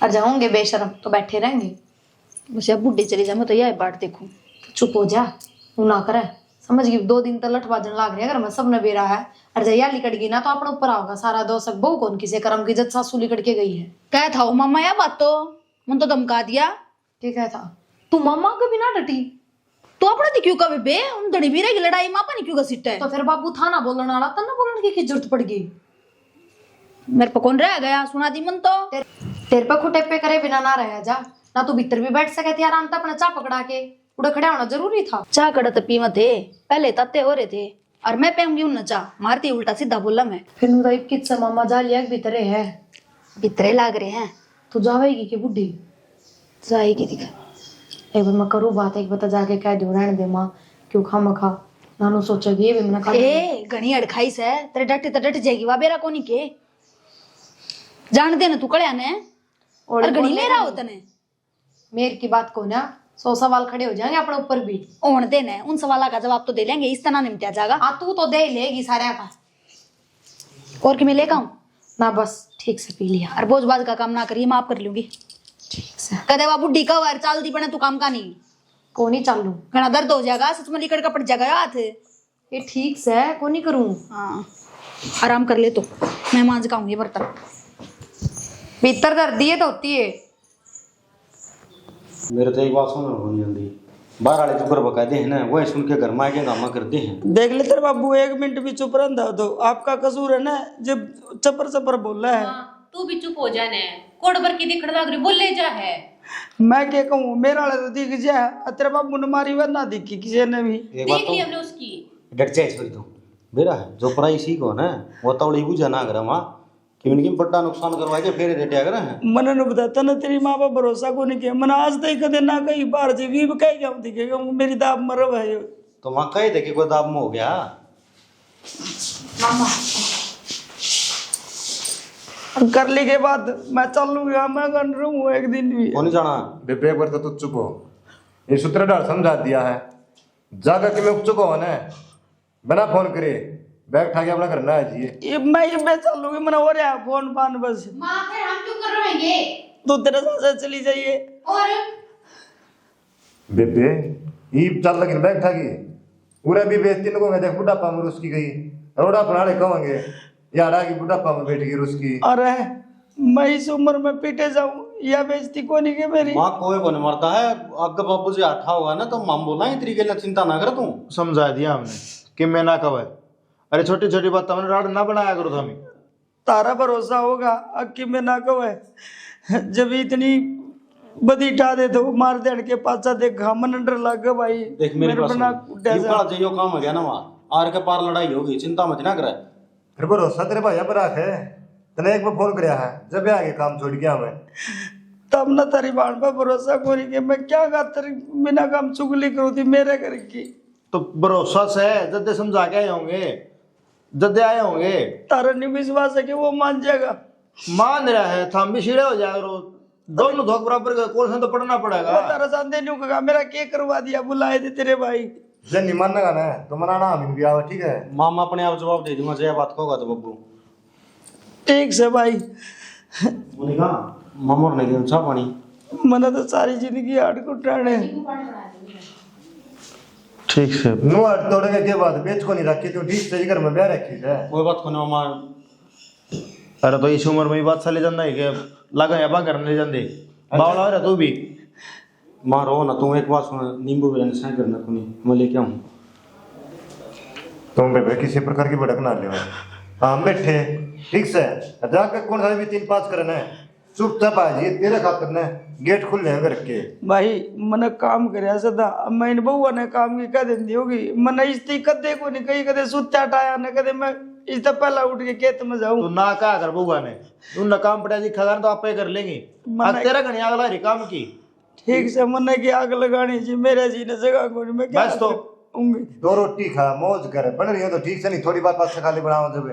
और जब होंगे बेशरम तो बैठे रहेंगे। उसे अब बुढ़ी चली जाए मैं तो यह बाट देखूं। तो चुप हो जा, तू ना करे, समझ गई 2 दिन तक लठ बाजन लाग रही है घर में, सबने बेरा है। और जया लिकट गई ना तो अपने ऊपर आओगा सारा दोष, बहू कौन किसे कर्म की जब सासू लिकट के गई है। क्या था वो मामा या बात तो मन तो धमका दिया। ठीक है था तू मामा कभी ना डटी तो अपने तो क्यों का बेबे, उन धड़ी भी रहेगी लड़ाई मापा नहीं क्यों का सिट्टा है। तो फिर बाबू था ना बोलने वाला, तब ना बोलने की जरूरत पड़ गई। मेरे पर कौन रह गया, सुना दी मन तो। तेरे पे खुटे पे करे बिना ना रह जा ना, तू भीतर भी बैठ सके थे आराम से, अपना चा पकड़ा के उड़ा खड़ा होना जरूरी था। चाह कड़त पीवा थे पहले ताते हो रहे थे, और मैं पेंगी उन चाह मारती उल्टा सीधा बोला मैं। फिर नु तो कित से मामा जा लिया भीतरे है, भीतरे लाग रहे हैं। तू जावेगी कि बुढ़ी जाएगी दिखा। एक बार मैं करूँ बात, एक बता जाके कह दो रहने दे माँ, क्यों खा मखा नानू सोचेगी ये भी मैंने कहा। ए घनी अड़खाई से तेरे डटे तो डट जाएगी वा बेरा कोनी के जान दे ना तू कड़या ने, और घनी ले रहा होता ने मेर की बात को ना 100 सवाल खड़े हो जाएंगे अपने ऊपर भी। ओण देने उन सवालों का जवाब तो दे लेंगे, इस तरह निमटा जाएगा। हाँ तू तो दे लेगी सारे का, और कि मैं लेकर आऊं ना बस ठीक से पी लिया। और बोझ बाज का काम ना करिए, माफ कर लूंगी। ठीक से कदे वा बुढ़ी का वार चाल दी पड़े तू काम का नहीं, को नहीं चालू, घना दर्द हो जाएगा, सच में लिकड़ का पड़ जाएगा हाथ। ये ठीक से को नहीं करूँ। हाँ आराम कर ले, तो मैं मांझ का आऊंगी बर्तन। भीतर दर्द दिए तो होती है। मेरे तो एक बात सुन नहीं जल्दी, बाहर वाले चुकर बकायदे हैं ना, वही सुन के घर में आके गामा करते हैं। देख ले तेरे बाबू 1 मिनट भी चुप रहता तो आपका कसूर है ना, जब चपर चपर बोल रहा है। तू भी चुप हो जाने, कोड़ भर की दिखड़ लग रही बोले जा है। मैं क्या कहूँ, मेरा वाला तो दिख जाए, तेरे बाबू ने मारी वह ना दिखी किसी ने भी। देख ली हमने उसकी। डट जाए छोरी तू बेरा है जो पढ़ाई सीखो ना वो तौड़ी बुझा ना कर माँ कि उनकी बड़ा नुकसान करवा के फेरे देटे अगर है। मन ने बताता ना तेरी माँ बाप भरोसा को नहीं किया, मन आज तक कदे ना कहीं बाहर से भी कह गया हूँ दिखेगा मेरी दाब मरब है ये। तो वहाँ कहे थे कि कोई दाब में हो गया। मामा कर ली के बाद मैं चलूंगा, मैं कर रहूँ 1 दिन भी। कौन जाना बेबे एक बार तो तू चुप हो, ये सूत्रधार समझा दिया है, जाकर के मैं चुप हो ना, बिना फोन करे बैग उठा के अपना करना है जी। ये मैं चलूंगी, मैंने हो रहा है फोन पान बस। माँ फिर हम क्यों कर रहेंगे? तो तेरे साथ चली जाइए। और बेबे ये चल लगी बैग उठा के पूरा भी बेइज्जती न को देख बुढ़ापा में उसकी गई रोड़ा बनाने कहोगे यार आगे बुढ़ापा में बैठ गई उसकी। अरे मैं इस उम्र में पीटे जाऊं या बेइज्जती को नहीं के मेरी। माँ कोई को नहीं मरता है, अगर बाबू जी आठा होगा ना तो माम बोला इतनी के लिए चिंता ना कर तू। समझा दिया हमने कि मैं ना कहे, अरे छोटी छोटी बात हमने राड ना बनाया करो हमें। तारा भरोसा होगा अक्की में ना कहे, जब इतनी बदी ढा दे तो मार देने के पाचा देखा मन डर लगा भाई। देख मेरे पास बना जो काम हो गया ना वहाँ आर के पार लड़ाई होगी, चिंता मत ना करे। फिर भरोसा तेरे भाई पर रख है, तने एक बार फोन कराया है जब आगे काम छोड़ गया मैं तब ना तारी बाण पर भरोसा को नहीं के मैं क्या तेरी बिना काम चुगली करूँ थी मेरे घर की। तो भरोसा से जद्दे समझा के आए होंगे, जद्दे आए होंगे, तारा नहीं विश्वास है कि वो मान जाएगा। मान रहा है थम भी सीढ़े हो जाएगा, दोनों धोख बराबर का कोर्स में तो पढ़ना पड़ेगा। वो तारा सामने नहीं होगा, मेरा क्या करवा दिया, बुलाए थे तेरे भाई। जब नहीं मानना ना तो मनाना हम भी आओ ठीक है। मामा अपने आप जवाब दे दूंगा, जय बात होगा तो बब्बू ठीक से भाई। उन्हें कहा मामा ने दिया चाह पानी, मना तो सारी जिंदगी हाट कुटाने। ठीक से नु तोड़े के बाद बेच को नहीं रखी तू ठीक से घर में ब्याह रखी है कोई बात को मामा। अरे तो इस उम्र में ही बात चले जाता है कि लगा या बा करने जाते बावला हो रहा तू भी मां रो ना तू एक बात सुन नींबू भी नहीं करना तू नहीं मैं लेके आऊं तुम बेबे किसी प्रकार की भड़क ना ले हम बैठे ठीक से जाकर कौन सा भी 3-5 करना है चुपचाप आ जी तेरे खातर ने गेट खुले हैं घर के भाई मैंने काम करया सदा मैंने बउआ ने काम की कह दी होगी मैंने इसती कदे को नहीं कही कदे सुत्या टाया ने कदे मैं इससे पहला उठ के खेत में जाऊं तू ना क्या कर बुआ ने तू ना काम पड़ा जी खदान तो आपे कर लेंगे आज तेरा घनी अगला री काम की ठीक से मैंने की आग लगानी जी मेरे जी ने जगह को नहीं मैं क्या बस तो करूंगी। 2 रोटी खा मौज कर बन रही हो तो ठीक से नहीं थोड़ी बात बात से खाली बनाओ जब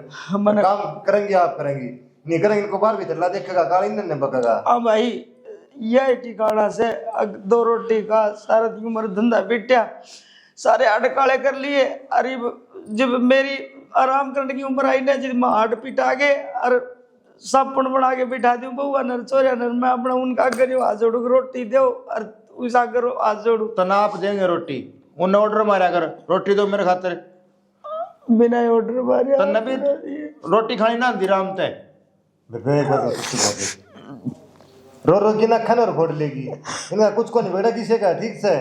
मैंने काम करेंगे आप करेंगी नहीं करेंगे इनको बाहर भी चला देखेगा काली ने बकेगा हाँ भाई यह ठिकाना से 2 रोटी का सारा दी उम्र धंधा बिटिया सारे हड काले कर लिए। अरे जब मेरी आराम करने की उम्र आई ना जब मैं हाथ पिटा के और सापन बना के बिठा दूं बउआ नर चोरिया नर मैं अपना उनका आगे हाथ जोड़ू रोटी दो और उस आगे हाथ जोड़ू तो ना आप देंगे रोटी उन्हें ऑर्डर मारा कर रोटी दो मेरे खातिर बिना ऑर्डर मारे तो नबी रोटी खानी ना दी राम ते रो रो की ना खाना और फोड़ लेगी इनका कुछ को नहीं बेटा किसी का ठीक से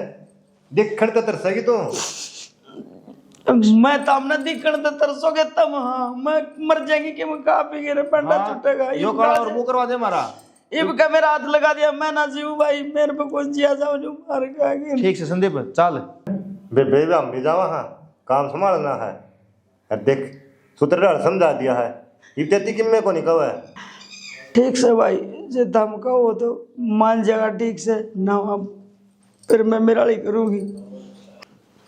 देख खड़ता तरसेगी तो मैं तो हमने दिखण तो तरसोगे तब हाँ मैं मर जाएंगी कि मैं कहा पी गिरे पंडा छूटेगा यो कड़ा और मुंह करवा दे मारा इब का मेरा हाथ लगा दिया मैं ना जीव भाई मेरे पे कुछ जिया जाओ जो मार के ठीक से संदीप चल बेबे हम भी जावा हाँ काम संभालना है अब देख सूत्रधार समझा दिया है इतनी किम्मे को नहीं कहा है ठीक से भाई जे दम कहो तो मान जाएगा ठीक से ना अब फिर मैं मेराड़ी करूंगी।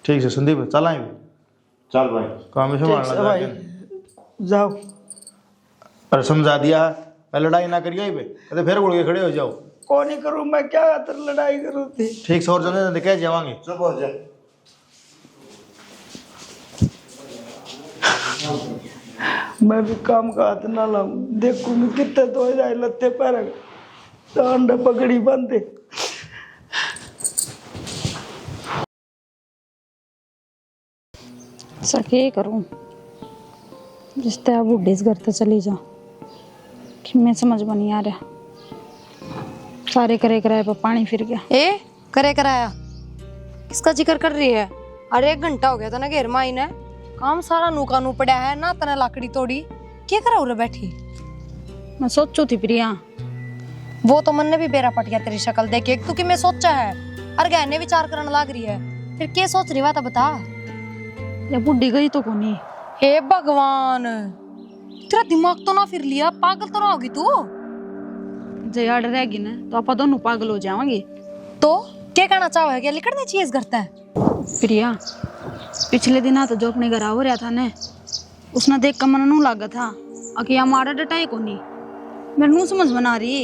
ठीक से संदीप चल आए चल भाई काम में ठीक से संभालना भाई जाके जाओ और समझा दिया लड़ाई ना करिए बे कहते फिर उड़ के खड़े हो जाओ कौन ही करूं मैं क्या खातर लड़ाई करूं थी ठीक से और जल्दी कह जावांगे चुप हो जा मैं भी काम का हाथ ना लाऊं देखूंगी कितने तो जाए लत्ते पैर तो अंडा पकड़ी बांधे सके करूं रिश्ते अब बुढ़े इस घर से चली जा कि मैं समझ में नहीं आ रहा सारे करे कराए पर पानी फिर गया। ए करे कराया किसका जिक्र कर रही है? अरे 1 घंटा हो गया था ना घेर माई ने काम सारा नूका नू पड़ा है ना तना लाकड़ी तोड़ी क्या करा उरे बैठी। मैं सोचू थी प्रिया वो तो मन ने भी बेरा पट गया तेरी शक्ल देख के तू कि मैं सोचा है और गहने विचार करने लग रही है फिर क्या सोच रही बात बता। या बुढ़ी गई तो कोनी। हे भगवान तेरा दिमाग तो ना फिर लिया पागल तो ना होगी तू। जयाड़ रहेगी ना तो आप दोनों पागल हो जाएंगे। तो क्या कहना चाहो है क्या लिखना चाहिए इस घर से? प्रिया पिछले दिन तो जो अपने घर आ रहा था ना उसने देख कर मन नू लागा था अकिया मारा डटाए को नहीं मेरे नू समझ बना रही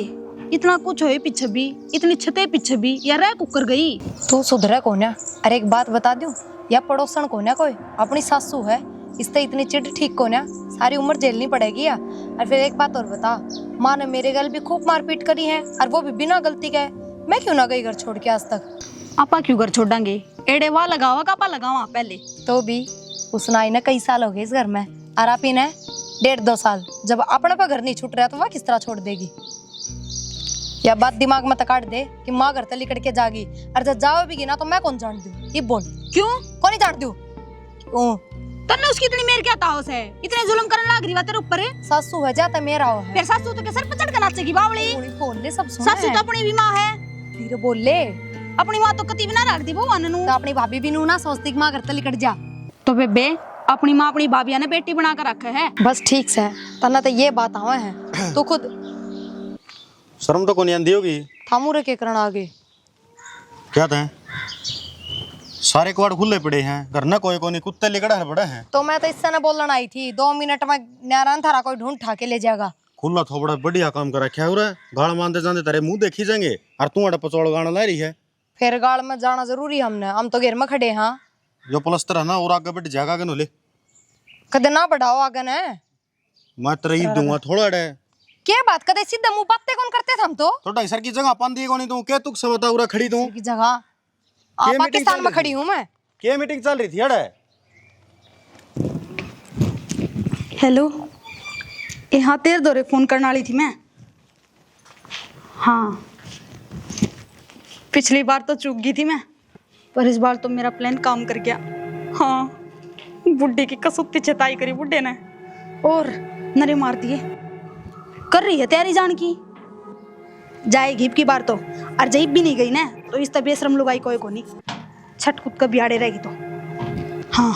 इतना कुछ होए पीछे भी इतनी छते पीछे भी या रह कुकर गई। तू सुधरा कौन है? अरे एक बात बता दूं या पड़ोसन कौन है कोई अपनी सासू है इससे इतनी चिट ठीक कौन है सारी उम्र झेलनी पड़ेगी या। और फिर एक बात और बता माँ ने मेरे गल भी खूब मारपीट करी है और वो भी बिना गलती के मैं क्यों ना गई घर छोड़ के आज तक। आपा क्यों घर छोड़ेंगे एड़े वहाँ लगावा कापा लगावा पहले तो भी उसने आई ना कई साल हो गए इस घर में और आप ही ने 1.5-2 साल जब अपने पे घर नहीं छूट रहा तो वह किस तरह छोड़ देगी। या बात दिमाग में तकाड़ दे कि माँ घर तली करके जागी और जब जाओ भी ना तो मैं कौन जान दूं ये बोल क्यों कौन नहीं जान दूं क्यों तन्ने उसकी इतनी मेर क्या ताओस है इतने जुल्म करने लग रही है तेरे ऊपर है। सासू है जाता मेरा हो है फिर सासू तो के सर पर चढ़ कर नाचेगी बावली बोल ले सब सुन सासू तो अपनी भी माँ है धीरे बोल ले अपनी माँ तो कती भी ना रख दी वो नू तो अपनी भाभी भी नू ना सोचती माँ घर तली कट जा तो बेबे अपनी माँ अपनी भाभिया ने बेटी बना कर रखा है। बस ठीक से तना तो ये बात आवा है तो खुद शर्म तो कोनी आंदी होगी थामू रे के करण आगे क्या था सारे कवाड़ खुले पड़े हैं घर ना कोई कोनी कुत्ते लिकड़ा है पड़े हैं। तो मैं तो इससे ना बोलना आई थी 2 मिनट में नारायण थारा कोई ढूंढ ठा के ले जाएगा। खुला थोड़ा बढ़िया काम कर रखा है उरे गाड़ मानते जाते तेरे मुंह देखी जाएंगे और तू अड़ा पचौड़ गाना ला रही है। फिर गाड़ में जाना जरूरी हमने हम तो घेर में खड़े हाँ जो प्लस्तर है ना और आगे बढ़ जाएगा के नोले कदे ना बढ़ाओ आगे ने मैं तेरे दूंगा थोड़ा डे क्या बात कदे सीधा मुंह बातें कौन करते थे हम तो थोड़ा सर की जगह पान दी कोनी तू क्या तुक से बता उरा खड़ी तू की जगह पाकिस्तान में खड़ी हूँ मैं क्या मीटिंग चल रही थी अड़े? हेलो, यहाँ तेरे दौरे फोन करने वाली थी मैं। हाँ, पिछली बार तो चूक गई थी मैं, पर इस बार तो मेरा प्लान काम कर गया। हाँ, बुड्ढे की कसुत्ती चेताई करी बुड्ढे ने और नरे मार दिए। कर रही है तैयारी जान की, जाएगी की बार तो। और जब भी नहीं गई ना तो इस तब बेशरम लुगाई कोई को नहीं, छट कूद का बिहाड़े रहेगी तो। हाँ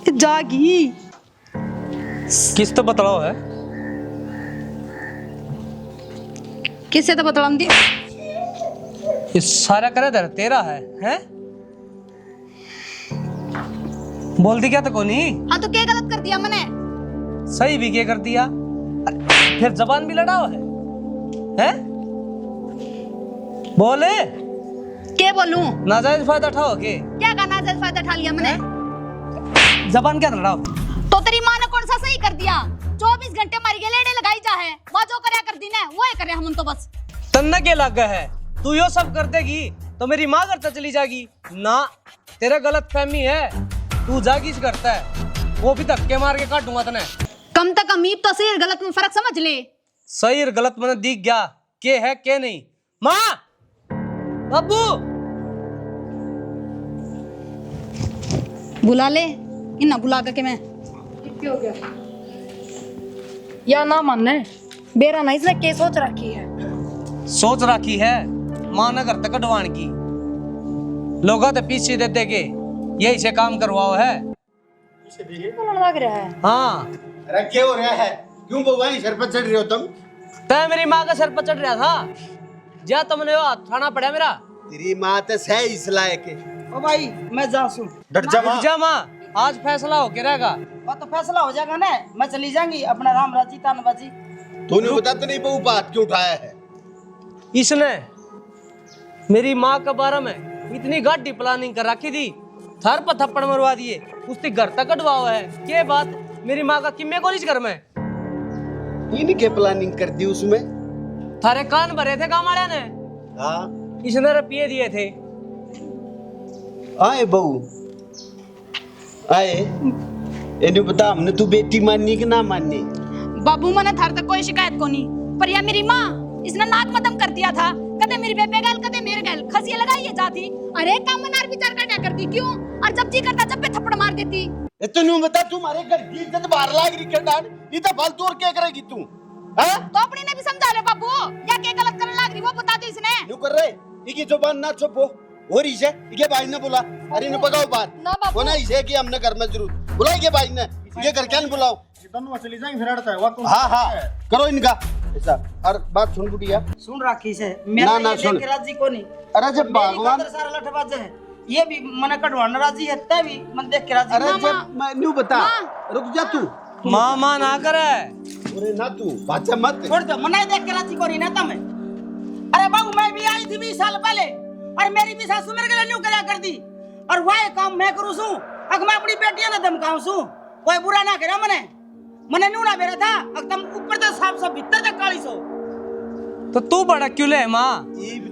जागी। किस तो बतलाओ है? किससे तो बतलाऊं दी? ये सारा करे दर तेरा है, हैं? बोल दी क्या तो कोनी? हाँ तो क्या गलत कर दिया मैंने? सही भी क्या कर दिया? फिर जबान भी लड़ाओ है, हैं? बोले क्या बोलूं? नाजायज फायदा उठाओ के? क्या का नाजायज फायदा उठा लिया मैंने? जबान क्या लड़ाओ? तो तेरी माँ ने कौन सा सही कर दिया? 24 घंटे मारी के लेड़े लगाई जा है, वो जो करया कर दी ना वो ही करे हम तो बस। तन्ना के लग है, तू यो सब कर देगी तो मेरी माँ करता चली जाएगी ना। तेरा गलत फहमी है, तू जागीज करता है, वो भी धक्के मार के काटूंगा तने। कम तक अमीब तो सही और गलत में फर्क समझ ले। सही और गलत मैंने दिख गया के है के नहीं। माँ, बाबू बुला ले इन्ना, बुला के मैं हो गया या ना मानने बेरा नहीं इसने के सोच रखी है। सोच रखी है माँ न घर तक कटवान की, लोगा तो पीछे दे दे के यही से काम करवाओ है। लग रहा है। हाँ, अरे क्या हो रहा है? क्यों बउआ सर पर चढ़ रहे हो तुम? तय मेरी माँ का सर पर चढ़ रहा था, जा तुमने वो थाना पड़ा मेरा। तेरी माँ तो सही इस लायक है। ओ भाई मैं जासू। डट जा माँ। जा माँ, आज फैसला हो के रहेगा। और तो फैसला हो जाएगा ना, मैं चली जाऊंगी अपना राम राजी तान बाजी। तूने बता तो नहीं बहू बात क्यों उठाया है? इसने मेरी माँ के बारे में इतनी गाड़ी प्लानिंग कर रखी थी, थर पर थप्पड़ मरवा दिए, उसने घर तक कटवाओ है। के बात मेरी माँ का किम्मे कॉलेज घर में इनके प्लानिंग कर दी उसमें? थारे कान भरे थे काम वाले ने। हाँ इसने रुपये दिए थे। आए बहू आए, इन्हें बता हमने तू बेटी माननी कि ना माननी? बाबू मैंने थार तक कोई शिकायत को नहीं, पर यह मेरी माँ इसने नाक मदम कर दिया था। कदे मेरी बेबे गैल कदे मेरे गैल खसिया लगाई है जाती। अरे काम मनार विचार कर क्या करती क्यों? और जब जी करता जब पे थप्पड़ मार देती। तू बता तुम्हारे घर की इज्जत बाहर लाग रही है डाल, ये तो फालतू और क्या करेगी तू? हाँ? तो अपनी ने भी समझा ले बाबू, या क्या गलत करने लग रही वो बता दे इसने। क्यों कर रहे? इकी जुबान ना छुपो, और इसे इके भाई ने बोला, अरे ने पकाओ बात ना बाबू। वो ना इसे कि हमने घर में जरूर बुलाई के भाई ने, ये घर क्या बुलाओ? दोनों चली जाएंगे फिर अड़ता है वक्त। हाँ हाँ करो इनका ऐसा। और बात सुन बुढ़िया, सुन राखी से ना, मेरा ना, ये सुन। लेके राजी को नहीं। अरे जब भगवान, सारा लठबाज है, ये भी मने कटवाना राजी है, तब भी मन देख के राजी। अरे जब मैं न्यू बता, रुक जा तू। माँ ना करे। अरे ना तू बाचा मत छोड़ दो, मना देख के राजी करी ना तमे। अरे बाबू मैं भी आई थी 20 साल पहले, और मेरी भी सासू मेरे के लिए न्यू करा कर दी, और वह काम मैं करूँ सू, अगर मैं अपनी बेटियां ना धमकाऊं सू, कोई बुरा ना करे मने न्यू ना बेरा था, एकदम ऊपर से साफ सब भीतर तक काली सो। तो तू बड़ा क्यों ले माँ?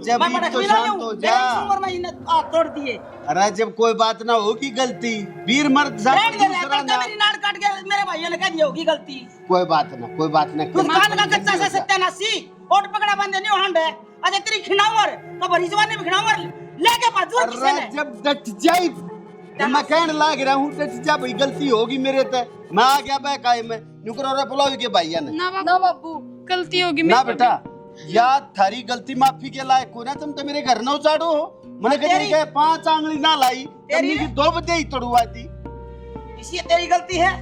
जब मैं बड़ा तो क्यों शांत हो जा। उम्र में इन्हें तोड़ दिए। अरे जब कोई बात ना होगी गलती, वीर मर्द बैठ गए रहते तो मेरी नाड़ काट के मेरे भाइयों ने कह दिया होगी गलती। कोई बात ना, कोई बात ना। तू कान का कच्चा से सत्यानाशी ओट पकड़ा बंदे न्यू हंड है, अजय तेरी खिनावर तो भरी जवानी में खिनावर लेके बाजू किसे ने? जब डट जाई, जब मैं कहने लाग रहा हूँ डट जा भाई, गलती होगी मेरे ते, मैं आ गया बहकाए में नुकरो रे बुलाओ के भैया ने। ना बाबू गलती होगी ना बेटा, या थारी गलती माफी के लायक हो ना, तुम तो मेरे घर न उचाड़ो हो। मैंने कहीं कहे 5 आंगली ना लाई, तेरी 2 बजे ही तोड़वा दी। इसी तेरी गलती है,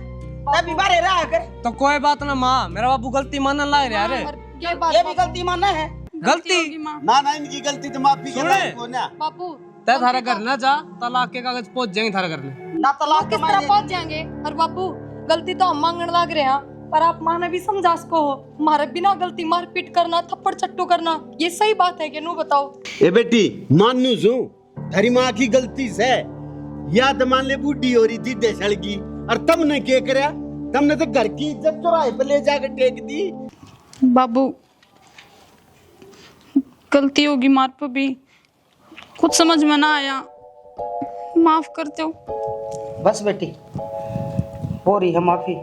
तब बारे रहा कर। तो कोई बात ना माँ, मेरा बाबू गलती मानने लग रहा है। ये भी गलती मानना है। गलती ना ना इनकी गलती तो माफी के लायक हो ना। बाबू तय थारा घर ना जा, तलाक के कागज पहुंच जाएंगे थारा घर में। ना तलाक किस तरह पहुंच जाएंगे? और बाबू गलती तो हम मांगने लग रहे हैं, पर आप माँ ने भी समझा सको हो, मारे बिना गलती मारपीट करना, थप्पड़ चट्टू करना, ये सही बात है कि नु बताओ? ए बेटी मानू सू, थारी माँ की गलती से याद मान ले बूढ़ी हो रही थी देसड़ की, और तुमने क्या करया? तुमने तो घर की इज्जत चौराहे पे ले जाकर टेक दी। बाबू गलती होगी मार पर भी, कुछ समझ में ना आया, माफ करते हो। बस बेटी, हो रही है माफी।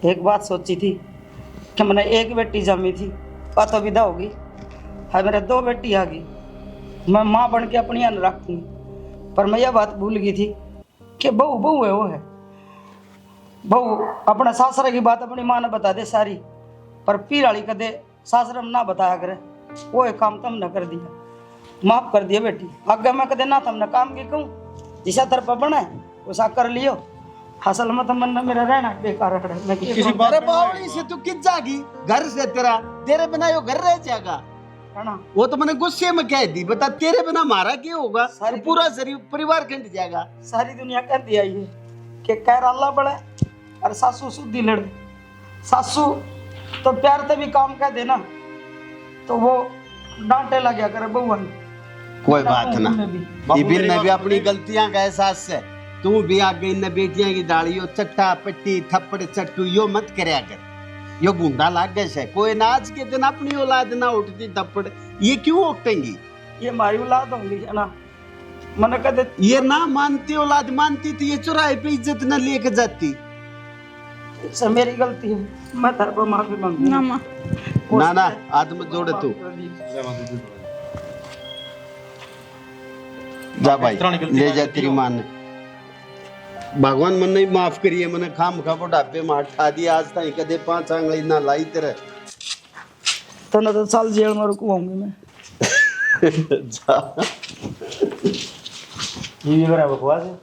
एक बात सोची थी कि मैंने एक बेटी जमी थी और तो विदा होगी, है मेरे 2 बेटी आ गई। मैं माँ बन के अपनी अन रखूंगी, पर मैं यह बात भूल गई थी कि बहू बहू है, वो है बहू। अपने सासरे की बात अपनी माँ ने बता दे सारी, पर पीर वाली कदे सासरे में ना बताया करे। वो एक काम तुमने कर दिया, माफ कर दिया बेटी। आगे मैं कदे ना तुमने काम की कहूँ, जिसा तरफ बने वैसा कर लियो। असल में तो मन मेरा रहना बेकार है। मैं किसी बात अरे बावड़ी से तू किस जागी घर से, तेरे बिना यो घर रह जाएगा है ना। वो तो मैंने गुस्से में कह दी, बता तेरे बिना हमारा क्या होगा, सारी पूरा शरीर परिवार खंड जाएगा। सारी दुनिया कह दिया ये कि कह अल्लाह बड़े और सासू सुधी लड़े। सासू तो प्यार से भी काम कह देना तो वो डांटे लग गया करे बउआ ने। कोई बात ना, इबिन ने भी अपनी गलतियां का एहसास है। तू भी आगे इन बेटियां की डालियो चट्टा पट्टी थप्पड़ चट्टू यो मत करया कर, यो गुंडा लाग गए से। कोई ना आज के दिन अपनी औलाद ना उठती थप्पड़, ये क्यों उठेंगी? ये हमारी औलाद होंगी है ना। मैंने कदे ये ना मानती औलाद मानती तो ये चौराहे पे इज्जत न लेके जाती। सब मेरी गलती है, मैं तेरे को माफी मांगू ना माँ, ना ना आदम जोड़े तू जा भाई, ले जा तेरी मां ने। भगवान मन नहीं माफ करिए, मैंने खाम खा बुढ़ापे में ठा दिया। आज तक कदे 5 आंगली ना लाई तेरे तो ना तो साल जेल में रुकवाऊंगी मैं। जा ये भी बराबर बकवास है।